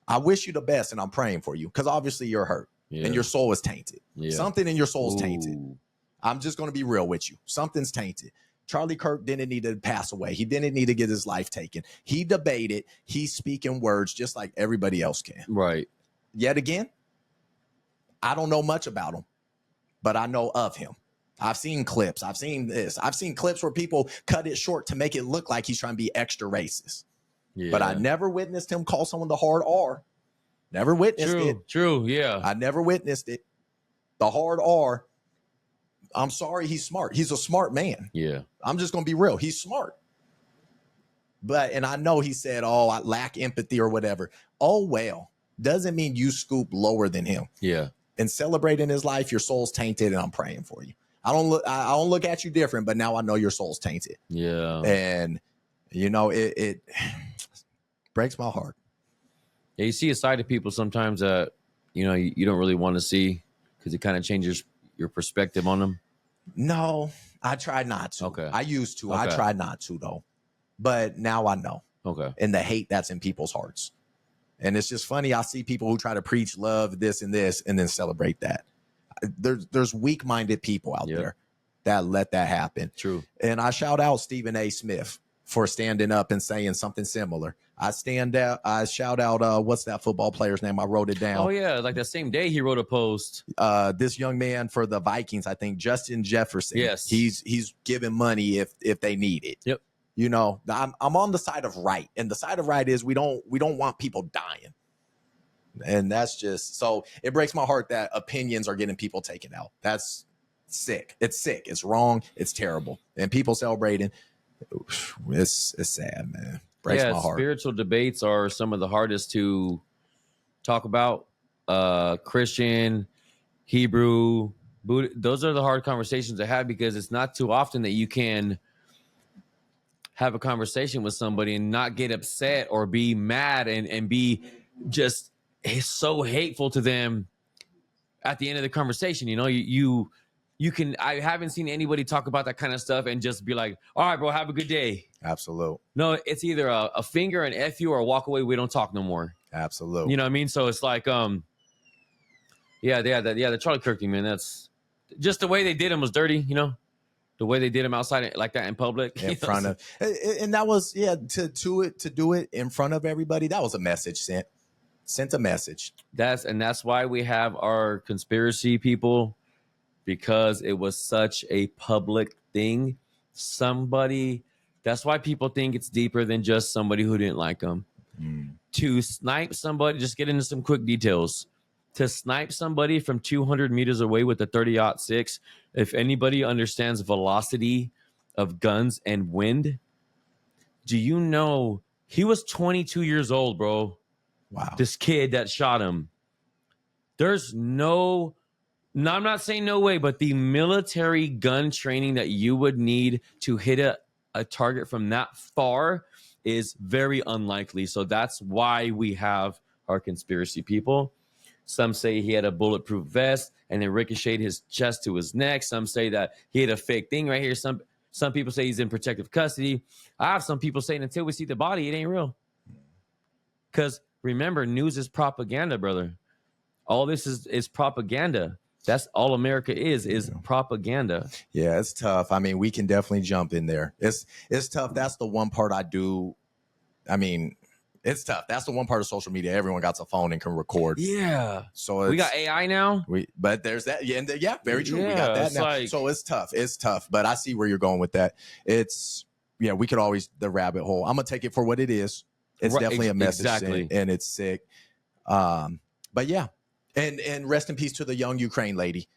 I wish you the best and I'm praying for you because obviously you're hurt and your soul is tainted. Yeah. Something in your soul is Ooh. tainted. I'm just going to be real with you. Something's tainted. Charlie Kirk didn't need to pass away. He didn't need to get his life taken. He debated. He's speaking words just like everybody else can. Right. Yet again, I don't know much about him, but I know of him. I've seen clips. I've seen this. I've seen clips where people cut it short to make it look like he's trying to be extra racist. Yeah. But I never witnessed him call someone the hard R. Never witnessed it. True. Yeah. I never witnessed it. The hard R. I'm sorry, he's smart. He's a smart man. Yeah. I'm just going to be real. He's smart. And I know he said, oh, I lack empathy or whatever. Oh, well, doesn't mean you scoop lower than him. Yeah. And celebrating his life, your soul's tainted, and I'm praying for you. I don't look at you different, but now I know your soul's tainted. Yeah. And, you know, it breaks my heart. Yeah, you see a side of people sometimes that, you know, you don't really want to see because it kind of changes your perspective on them. No, I try not to. Okay. I used to. Okay. I try not to, though. But now I know. Okay. And the hate that's in people's hearts. And it's just funny. I see people who try to preach love, this and this, and then celebrate that. There's weak-minded people out there that let that happen. True. And I shout out Stephen A. Smith for standing up and saying something similar. I shout out, what's that football player's name? I wrote it down. Oh, yeah. Like that same day he wrote a post. This young man for the Vikings, I think, Justin Jefferson. Yes. He's giving money if they need it. Yep. You know, I'm on the side of right. And the side of right is we don't want people dying. And that's just, so it breaks my heart that opinions are getting people taken out. That's sick. It's sick. It's wrong. It's terrible. And people celebrating. It's sad, man. Breaks my heart. Spiritual debates are some of the hardest to talk about. Christian, Hebrew, Buddha, those are the hard conversations to have because it's not too often that you can have a conversation with somebody and not get upset or be mad and be just so hateful to them at the end of the conversation. You know, you can, I haven't seen anybody talk about that kind of stuff and just be like, all right, bro, have a good day. Absolute. No, it's either a finger, an F you, or a walk away. We don't talk no more. Absolute. You know what I mean? So it's like, the Charlie Kirk thing, man, that's just the way they did him was dirty, you know? The way they did him outside like that in public. In front of, and that was, to do it in front of everybody. That was a message sent a message. That's why we have our conspiracy people, because it was such a public thing. That's why people think it's deeper than just somebody who didn't like them. To snipe somebody, just get into some quick details. To snipe somebody from 200 meters away with a 30-06, if anybody understands velocity of guns and wind, do you know he was 22 years old, bro? Wow. This kid that shot him. There's no, I'm not saying no way, but the military gun training that you would need to hit a target from that far is very unlikely. So that's why we have our conspiracy people. Some say he had a bulletproof vest and then ricocheted his chest to his neck. Some say that he had a fake thing right here. Some people say he's in protective custody. I have some people saying until we see the body, it ain't real. Because remember, news is propaganda, brother. All this is propaganda. That's all America is propaganda. Yeah, it's tough. I mean, we can definitely jump in there. It's tough. That's the one part I do. I mean, it's tough. That's the one part of social media. Everyone got a phone and can record. Yeah. So we got AI now. But there's that. Yeah, very true. Yeah, we got that now. like, so it's tough. It's tough. But I see where you're going with that. We could always the rabbit hole. I'm gonna take it for what it is. It's definitely a message, exactly. and it's sick. But yeah, and rest in peace to the young Ukraine lady.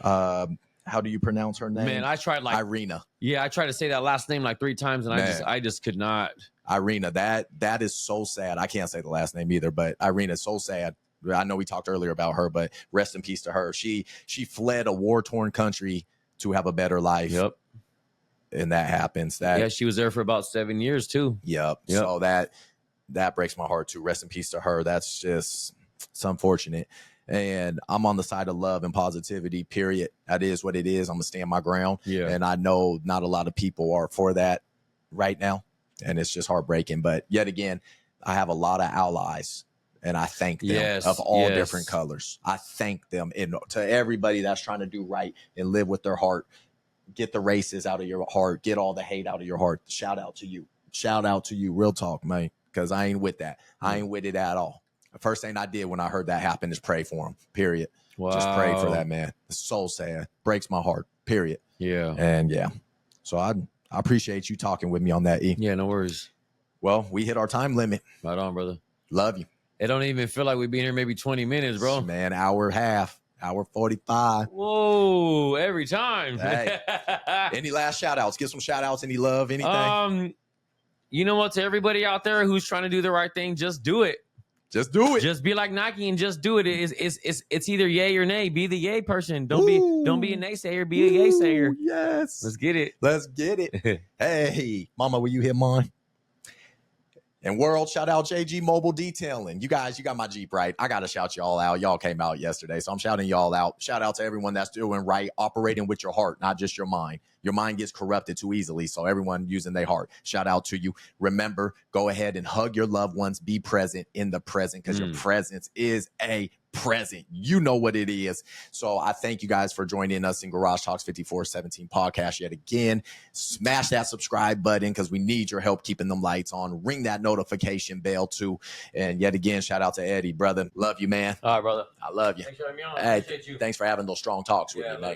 How do you pronounce her name? Man, I tried Irina. Yeah, I tried to say that last name like 3 times, and I just could not. Irina, that is so sad. I can't say the last name either, but Irina is so sad. I know we talked earlier about her, but rest in peace to her. She fled a war-torn country to have a better life. Yep. and that happens. That Yeah, she was there for about 7 years too. Yep. So that breaks my heart too. Rest in peace to her. That's just, it's unfortunate. And I'm on the side of love and positivity, period. That is what it is. I'm gonna stand my ground. Yeah. And I know not a lot of people are for that right now. And it's just heartbreaking. But yet again, I have a lot of allies. And I thank them of all different colors. I thank them. And to everybody that's trying to do right and live with their heart, get the races out of your heart, get all the hate out of your heart. Shout out to you. Shout out to you. Real talk, man. Because I ain't with that. I ain't with it at all. The first thing I did when I heard that happen is pray for him, period. Wow. Just pray for that man. It's so sad. Breaks my heart, period. Yeah. And yeah. So I appreciate you talking with me on that, E. Yeah, no worries. Well, we hit our time limit. Right on, brother. Love you. It don't even feel like we've been here maybe 20 minutes, bro. Man, hour and a half, hour 45. Whoa, every time. Hey. Any last shout outs? Give some shout outs. Any love, anything? You know what? To everybody out there who's trying to do the right thing, just do it. Just do it. Just be like Nike and just do it. It's either yay or nay. Be the yay person. Don't be a naysayer. Be a yay sayer. Yes. Let's get it. Let's get it. Hey, mama, will you hit mine? And world, shout out JG Mobile Detailing. You guys, you got my Jeep right. I got to shout y'all out. Y'all came out yesterday, so I'm shouting y'all out. Shout out to everyone that's doing right, operating with your heart, not just your mind. Your mind gets corrupted too easily, so everyone using their heart. Shout out to you. Remember, go ahead and hug your loved ones. Be present in the present because your presence is a present. You know what it is. So I thank you guys for joining us in Garage Talks 5417 podcast yet again. Smash that subscribe button because we need your help keeping them lights on. Ring that notification bell too. And yet again, shout out to Eddie, brother. Love you, man. All right, brother. I love you. Thanks for having me on. Hey, Appreciate you. thanks for having those strong talks with me, man.